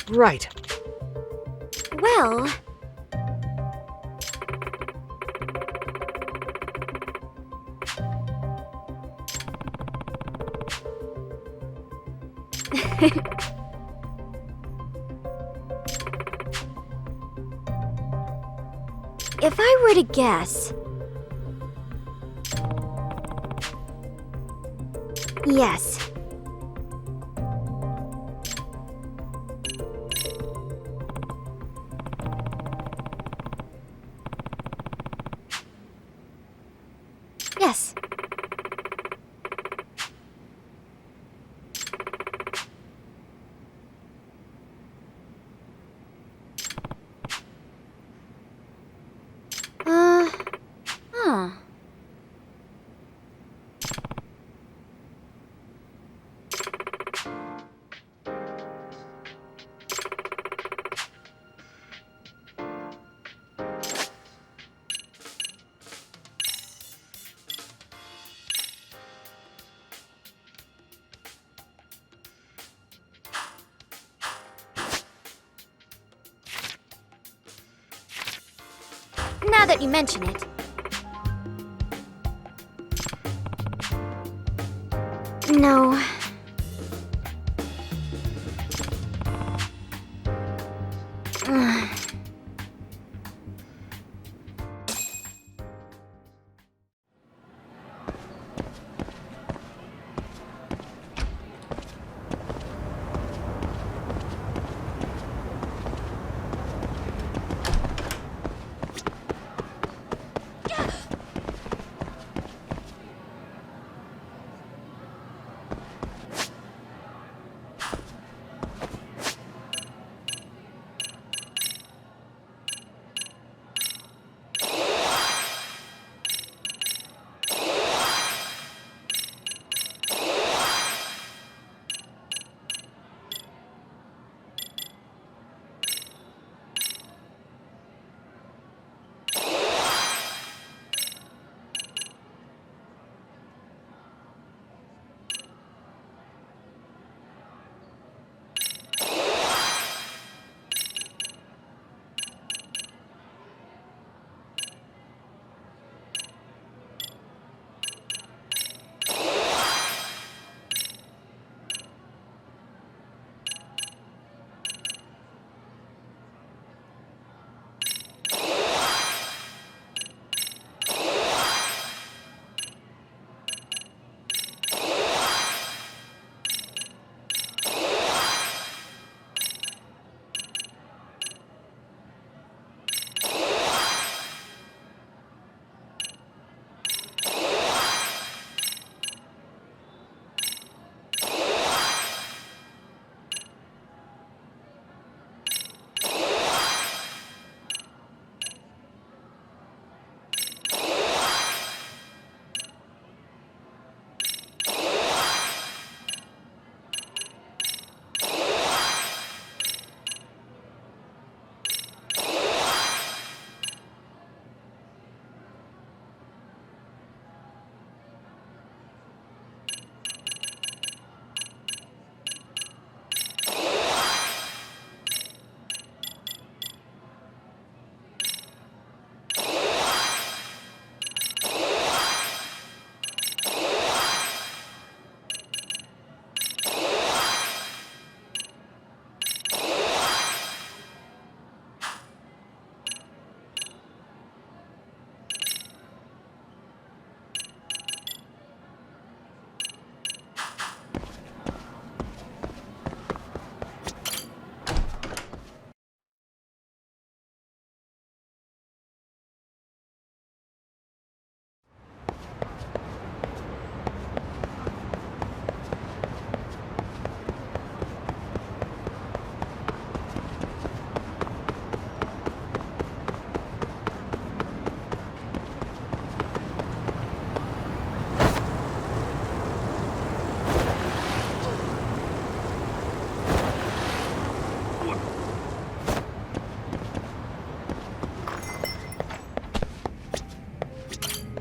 Right. Well... If I were to guess... Yes. Yes. Huh. Now that you mention it. No.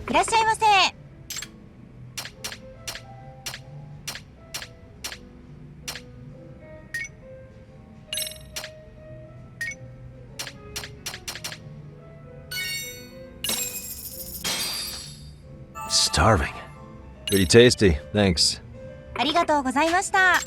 いらっしゃいませ。 Starving. Pretty tasty, thanks. ありがとうございました。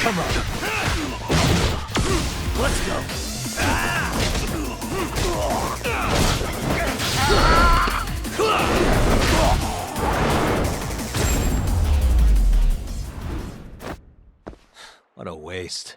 Come on. Let's go. What a waste.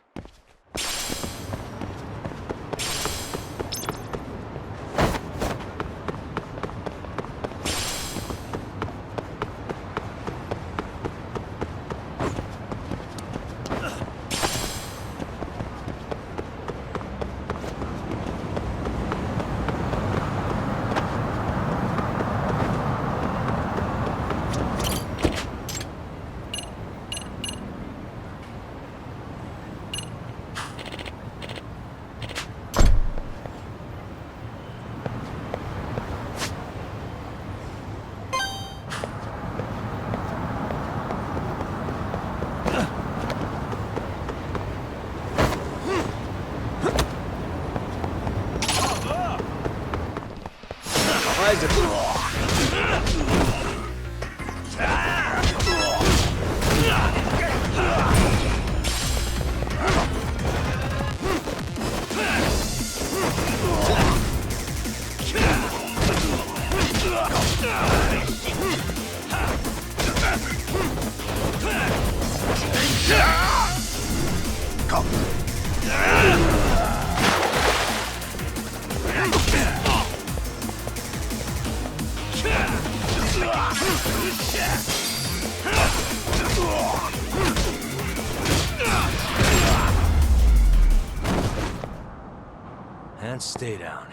And stay down.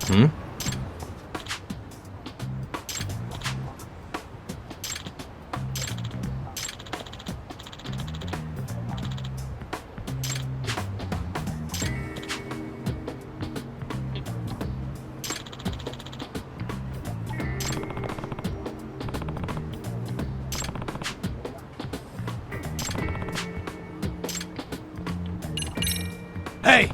Hmm? Hey!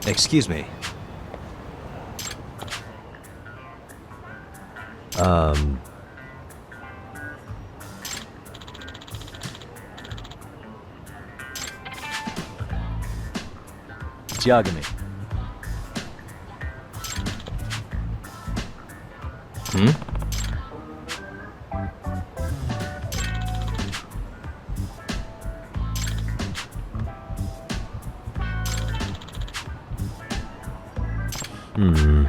Excuse me. It's Yagami. Hmm? Hmm.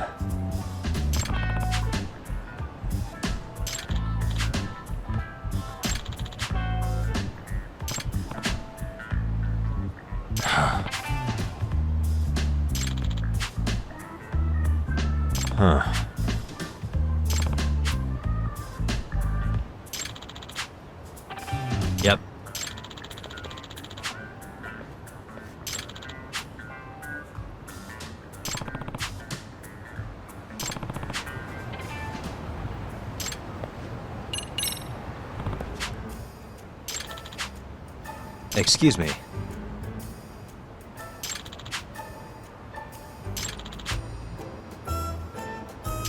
Huh. Yep. Excuse me.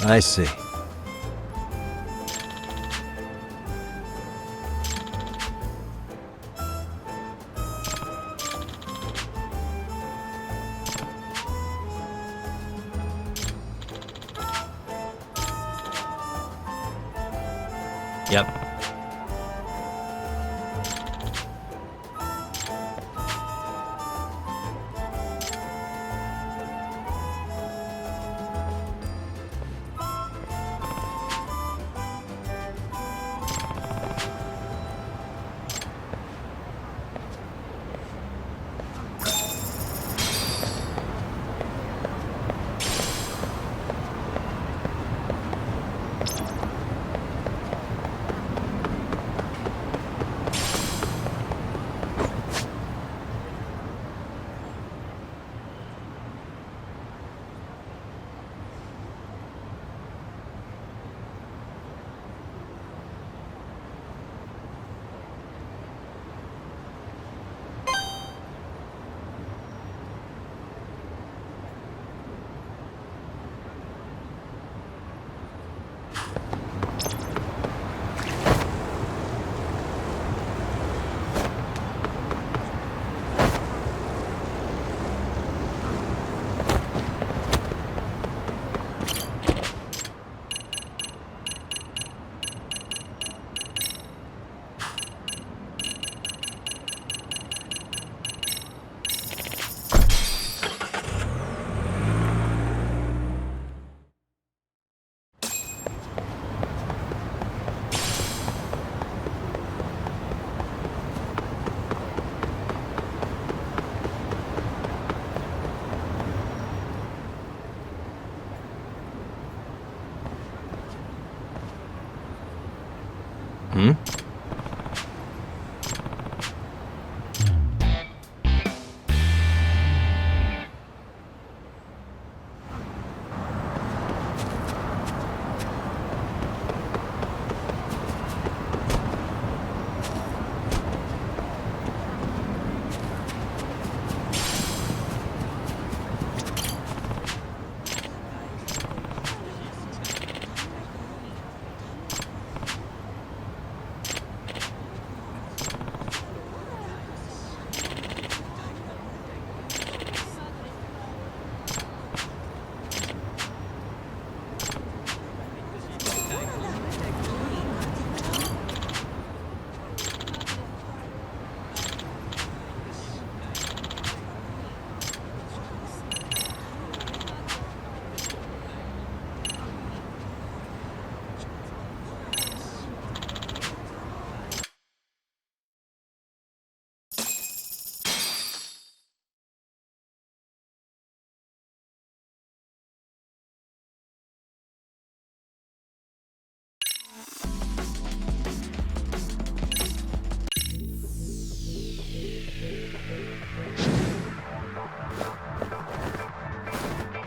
I see. Yep. Hmm?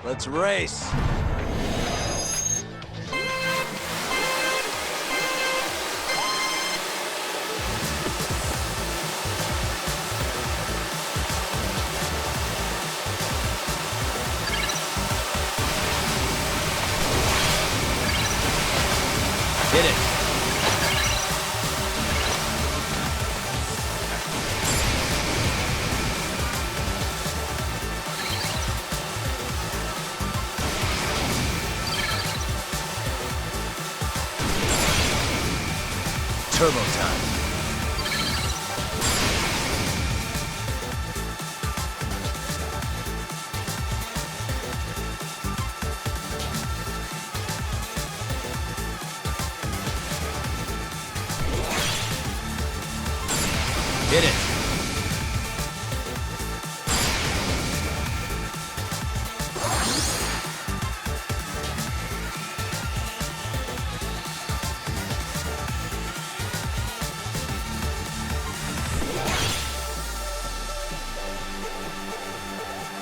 Let's race! Hit it! Turbo time. Hit it.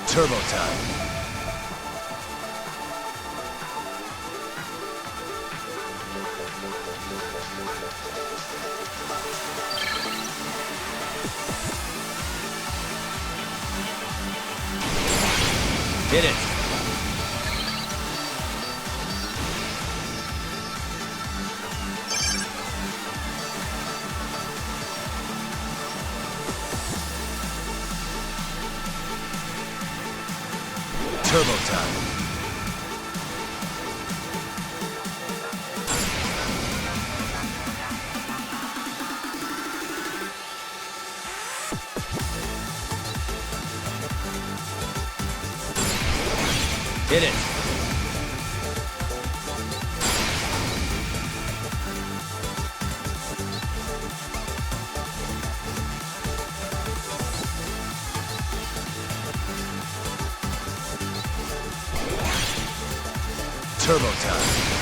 Turbo time. Hit it. Turbo time. Hit it. Turbo time.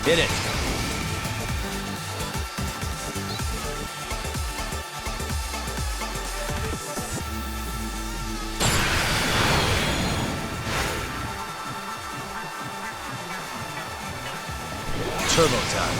Hit it. Turbo time.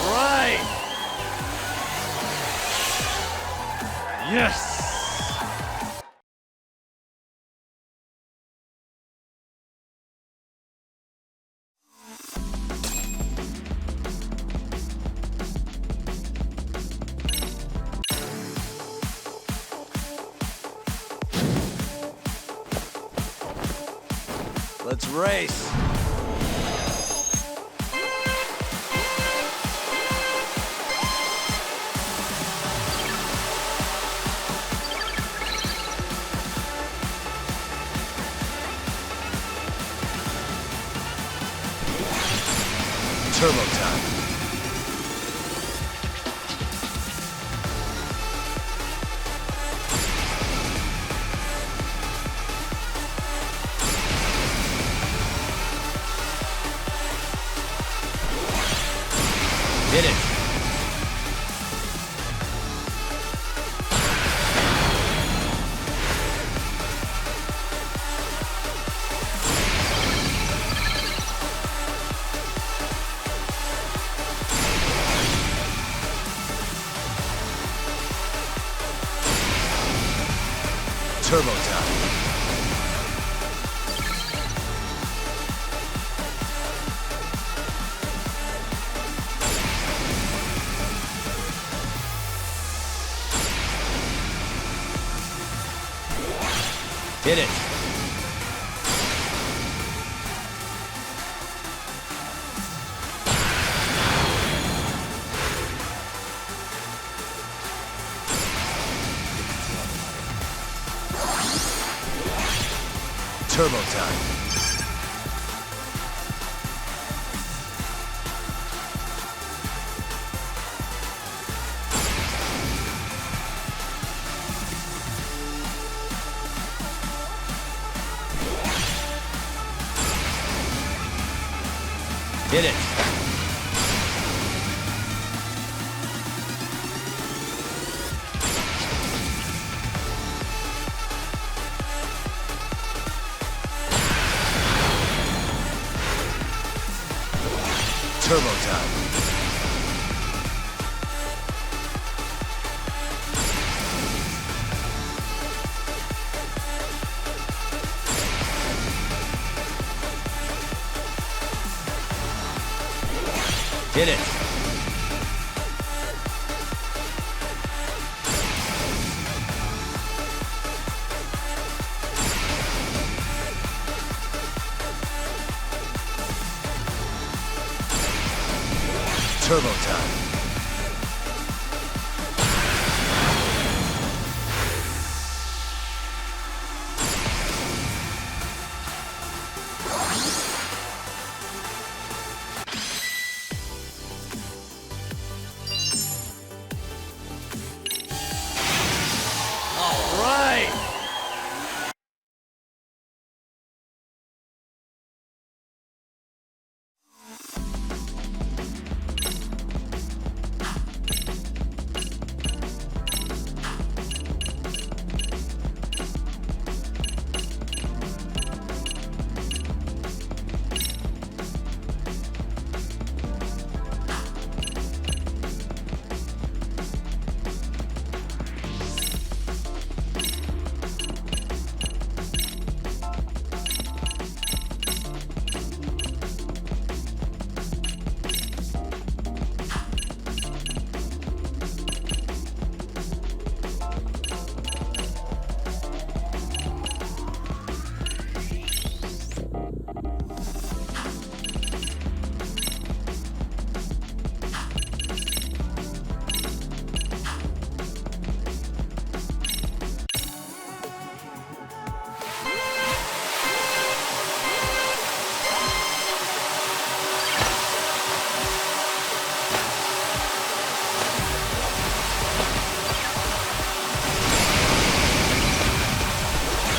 Right! Yes! Let's race. Turbo time. Hit it. Turbo time. Hit it. Turbo time. Hit it. Turbo time. Hit it. Turbo time.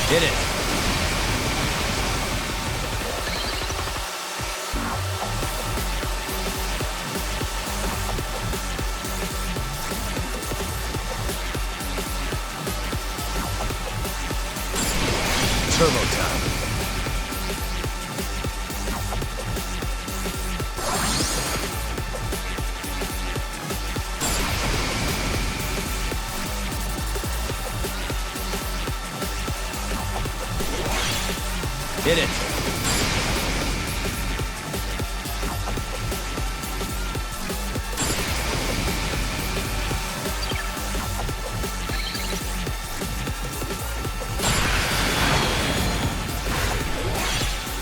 Hit it. Turbo time. Hit it.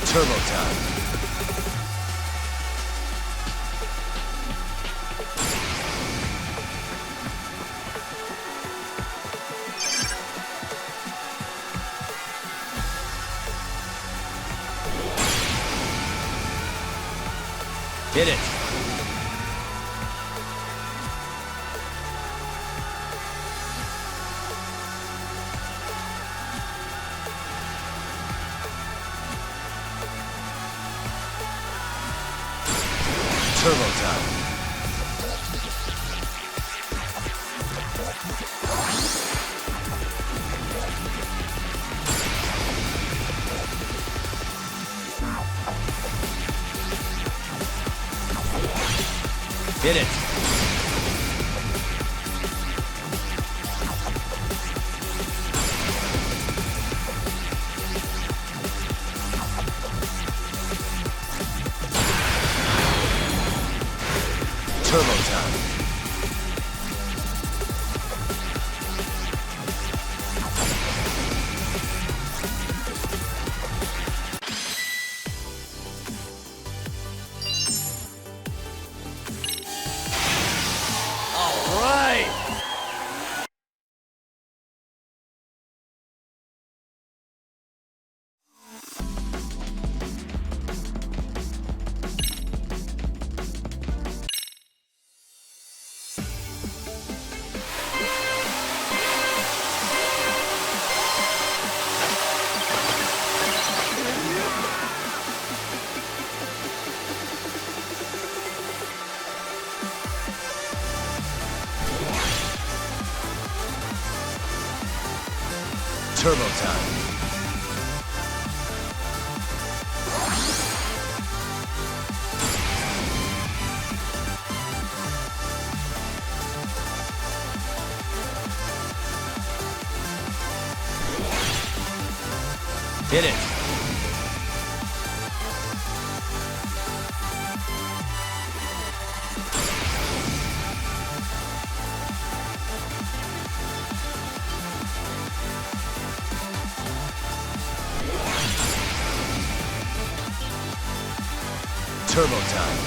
Turbo time. Hit it. Turbo time. Hit it. Turbo time. All right. Turbo time. Hit it. Turbo time.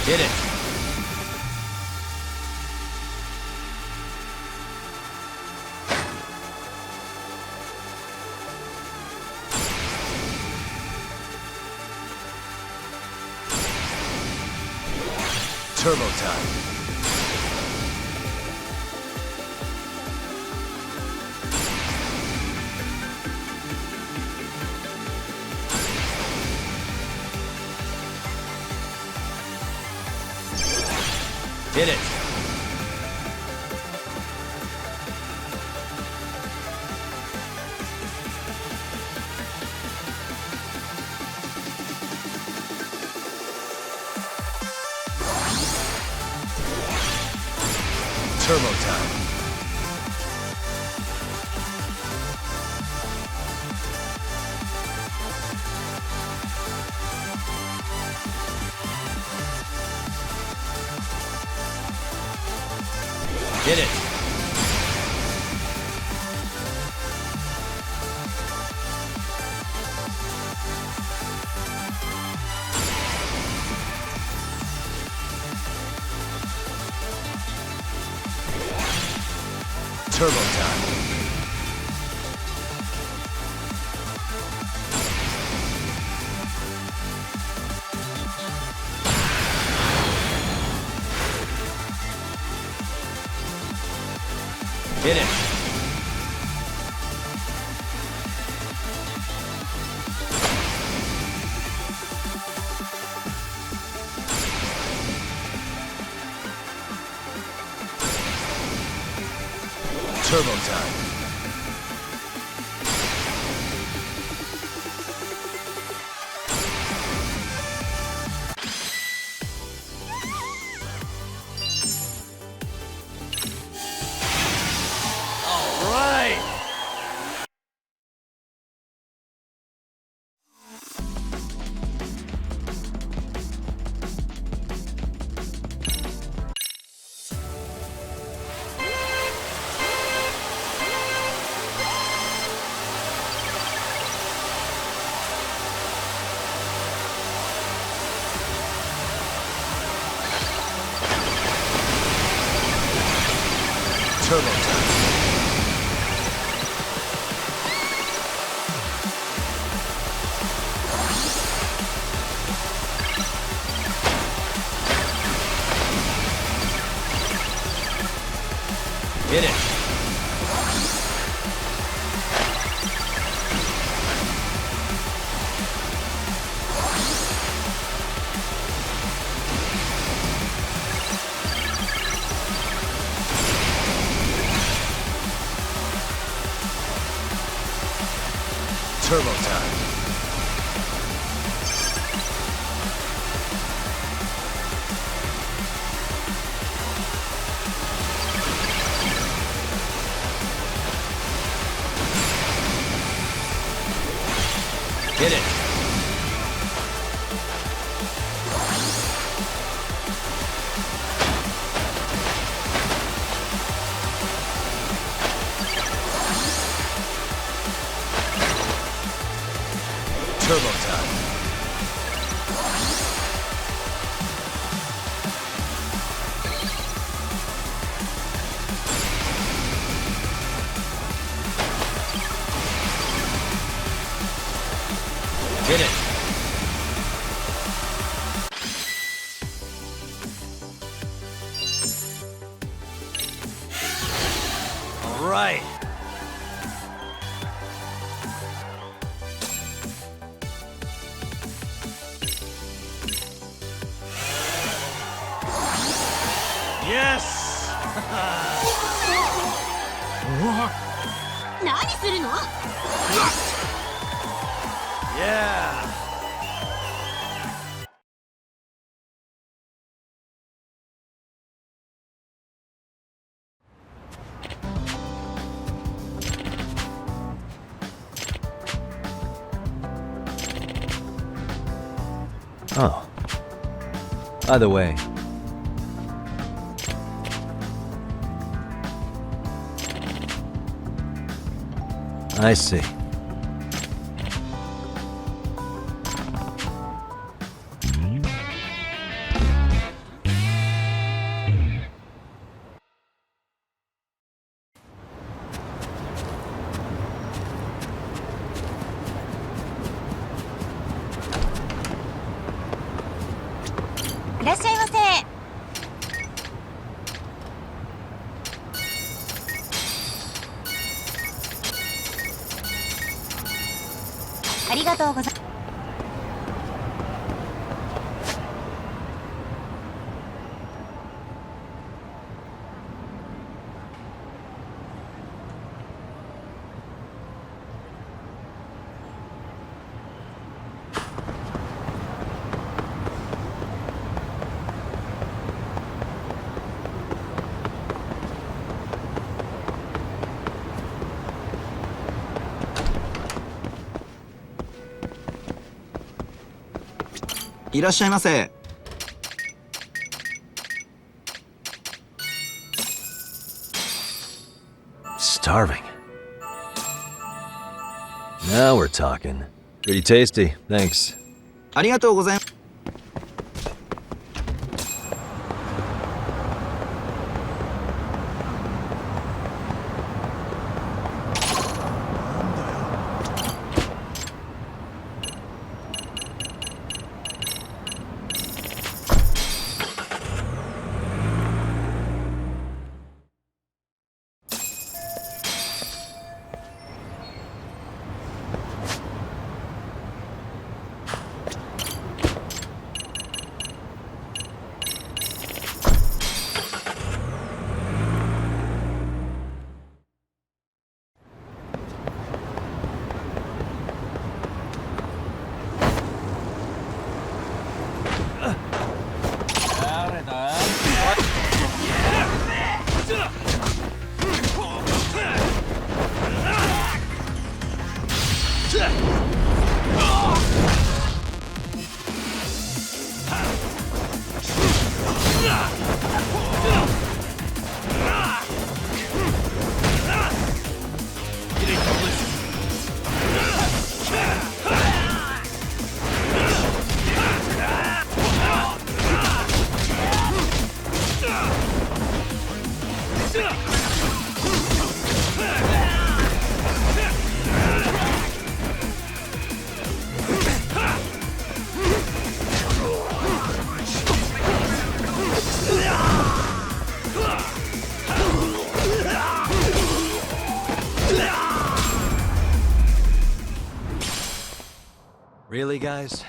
Hit it. Turbo time. Hit it. Turbo time. Hit it. Turbo time. Hit it. Turbo time. All right. Turbo time. Hit it. Turbo time. Hit it. Turbo time. Hit it. All right. Yes. 何するの Yeah. Oh. By the way, I see. Starving. Now we're talking. Pretty tasty, thanks. ありがとうございます。Really, guys?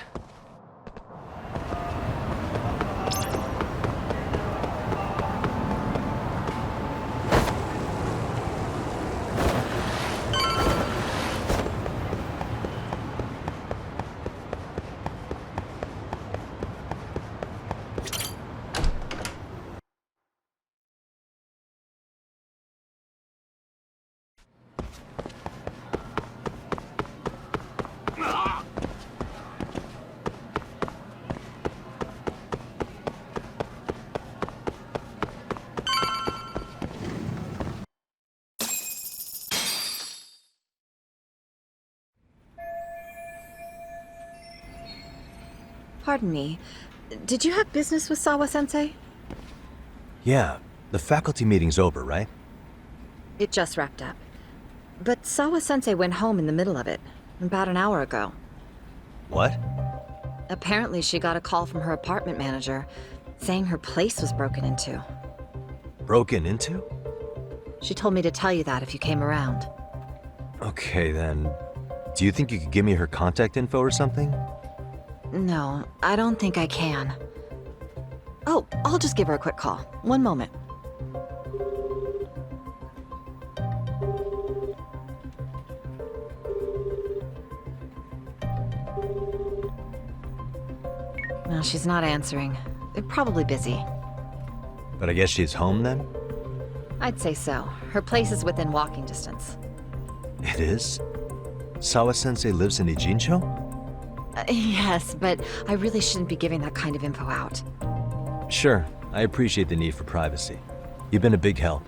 Pardon me. Did you have business with Sawa-sensei? Yeah, the faculty meeting's over, right? It just wrapped up. But Sawa-sensei went home in the middle of it, about an hour ago. What? Apparently she got a call from her apartment manager, saying her place was broken into. Broken into? She told me to tell you that if you came around. Okay, then. Do you think you could give me her contact info or something? No, I don't think I can. Oh, I'll just give her a quick call. One moment. No, she's not answering. They're probably busy. But I guess she's home then? I'd say so. Her place is within walking distance. It is? Sawa-sensei lives in Ijincho? Yes, but I really shouldn't be giving that kind of info out. Sure, I appreciate the need for privacy. You've been a big help.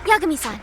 Yagami-san.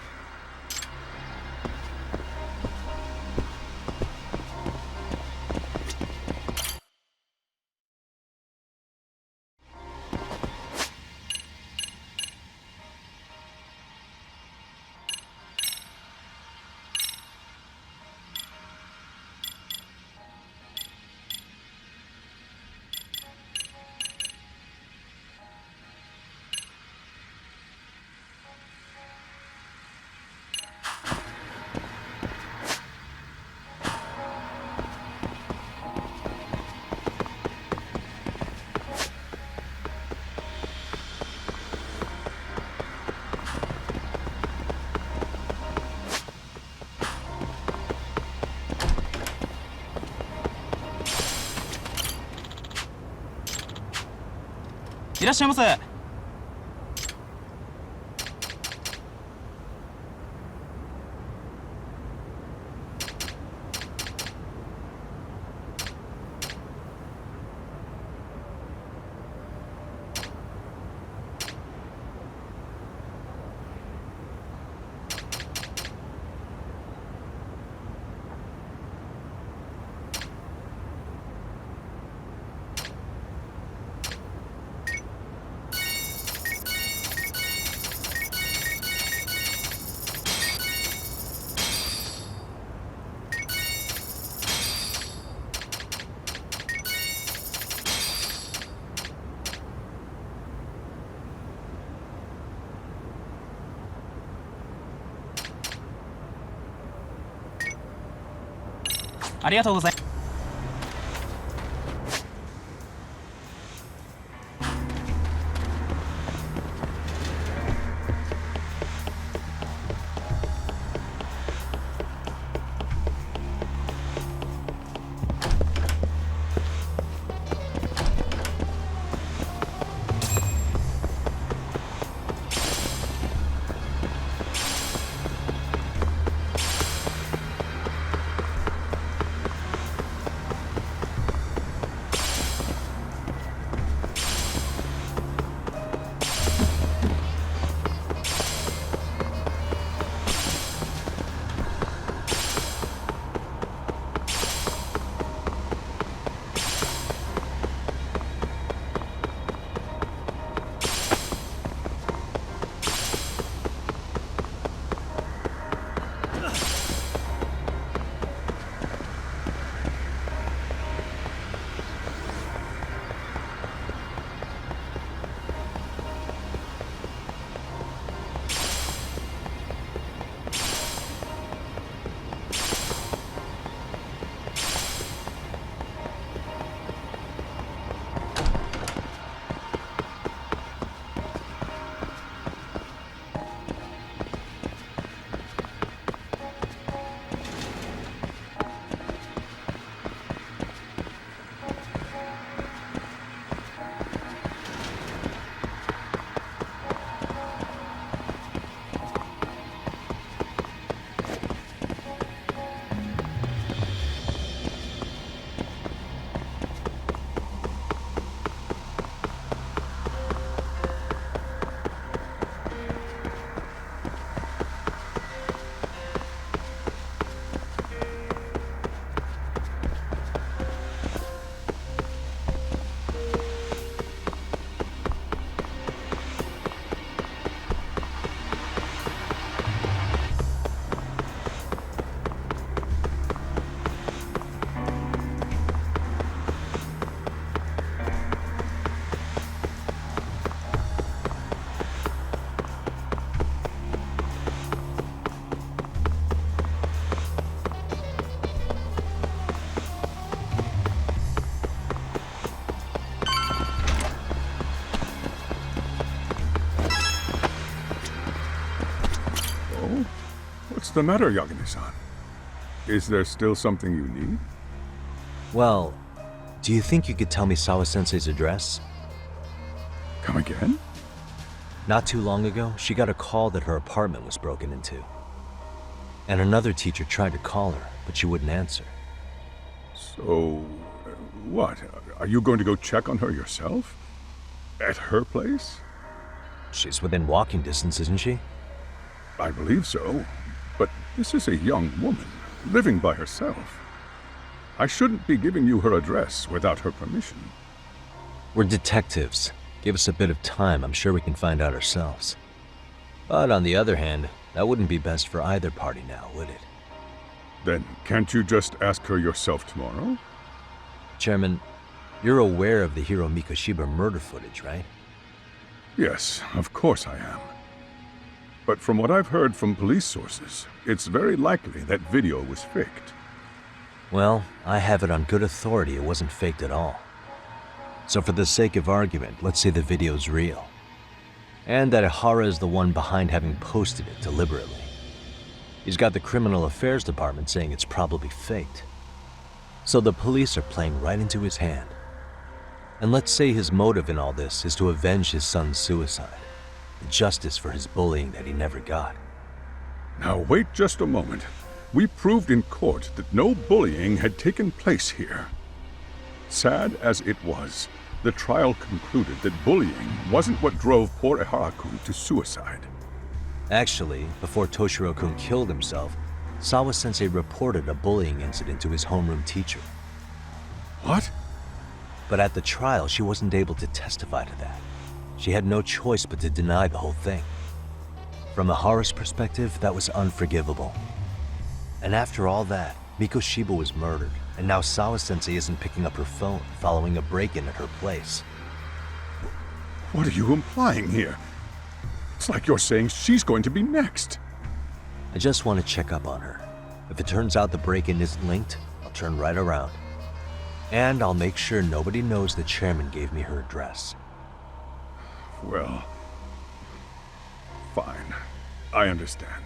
ありがとうございます。What's the matter, Yagami-san? Is there still something you need? Well, do you think you could tell me Sawa-sensei's address? Come again? Not too long ago, she got a call that her apartment was broken into. And another teacher tried to call her, but she wouldn't answer. So, what? Are you going to go check on her yourself? At her place? She's within walking distance, isn't she? I believe so. But this is a young woman, living by herself. I shouldn't be giving you her address without her permission. We're detectives. Give us a bit of time, I'm sure we can find out ourselves. But on the other hand, that wouldn't be best for either party now, would it? Then can't you just ask her yourself tomorrow? Chairman, you're aware of the Hiro Mikoshiba murder footage, right? Yes, of course I am. But from what I've heard from police sources, it's very likely that video was faked. Well, I have it on good authority it wasn't faked at all. So for the sake of argument, let's say the video's real. And that Ihara is the one behind having posted it deliberately. He's got the Criminal Affairs Department saying it's probably faked. So the police are playing right into his hand. And let's say his motive in all this is to avenge his son's suicide. Justice for his bullying that he never got. Now wait just a moment. We proved in court that no bullying had taken place here. Sad as it was, the trial concluded that bullying wasn't what drove poor Ihara-kun to suicide. Actually, before Toshiro-kun killed himself, Sawa-sensei reported a bullying incident to his homeroom teacher. What? But at the trial, she wasn't able to testify to that. She had no choice but to deny the whole thing. From Ihara's perspective, that was unforgivable. And after all that, Mikoshiba was murdered, and now Sawa-sensei isn't picking up her phone following a break-in at her place. What are you implying here? It's like you're saying she's going to be next. I just want to check up on her. If it turns out the break-in isn't linked, I'll turn right around. And I'll make sure nobody knows the chairman gave me her address. Well, fine. I understand.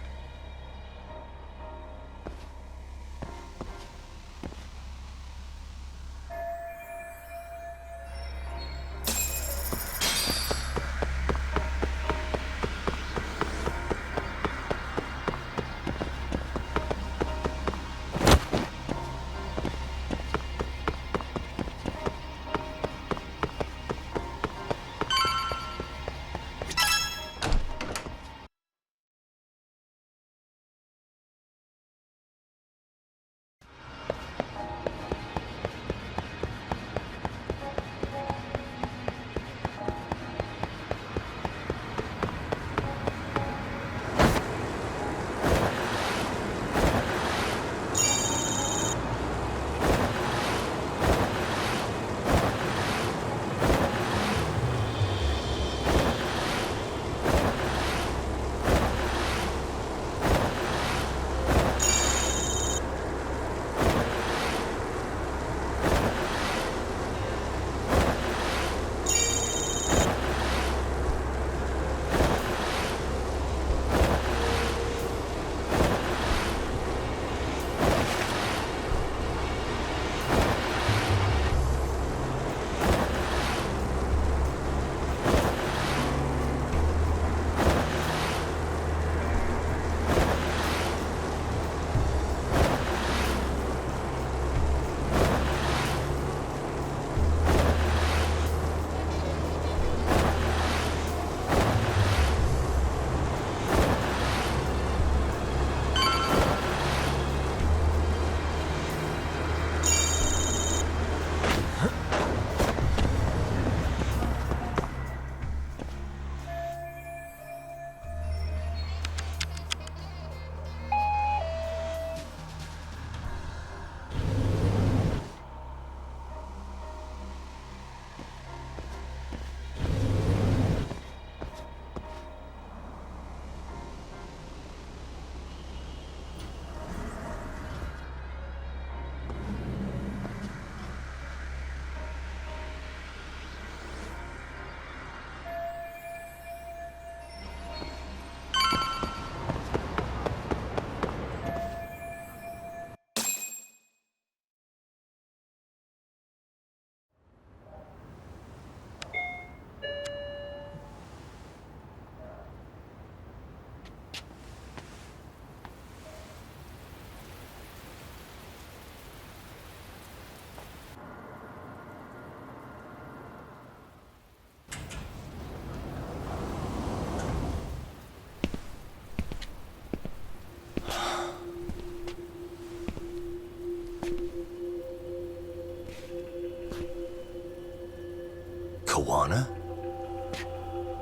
Kawana?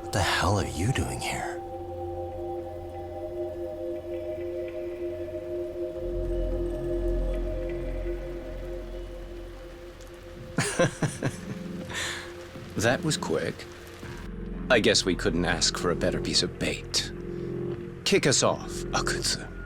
What the hell are you doing here? That was quick. I guess we couldn't ask for a better piece of bait. Kick us off, Akutsu.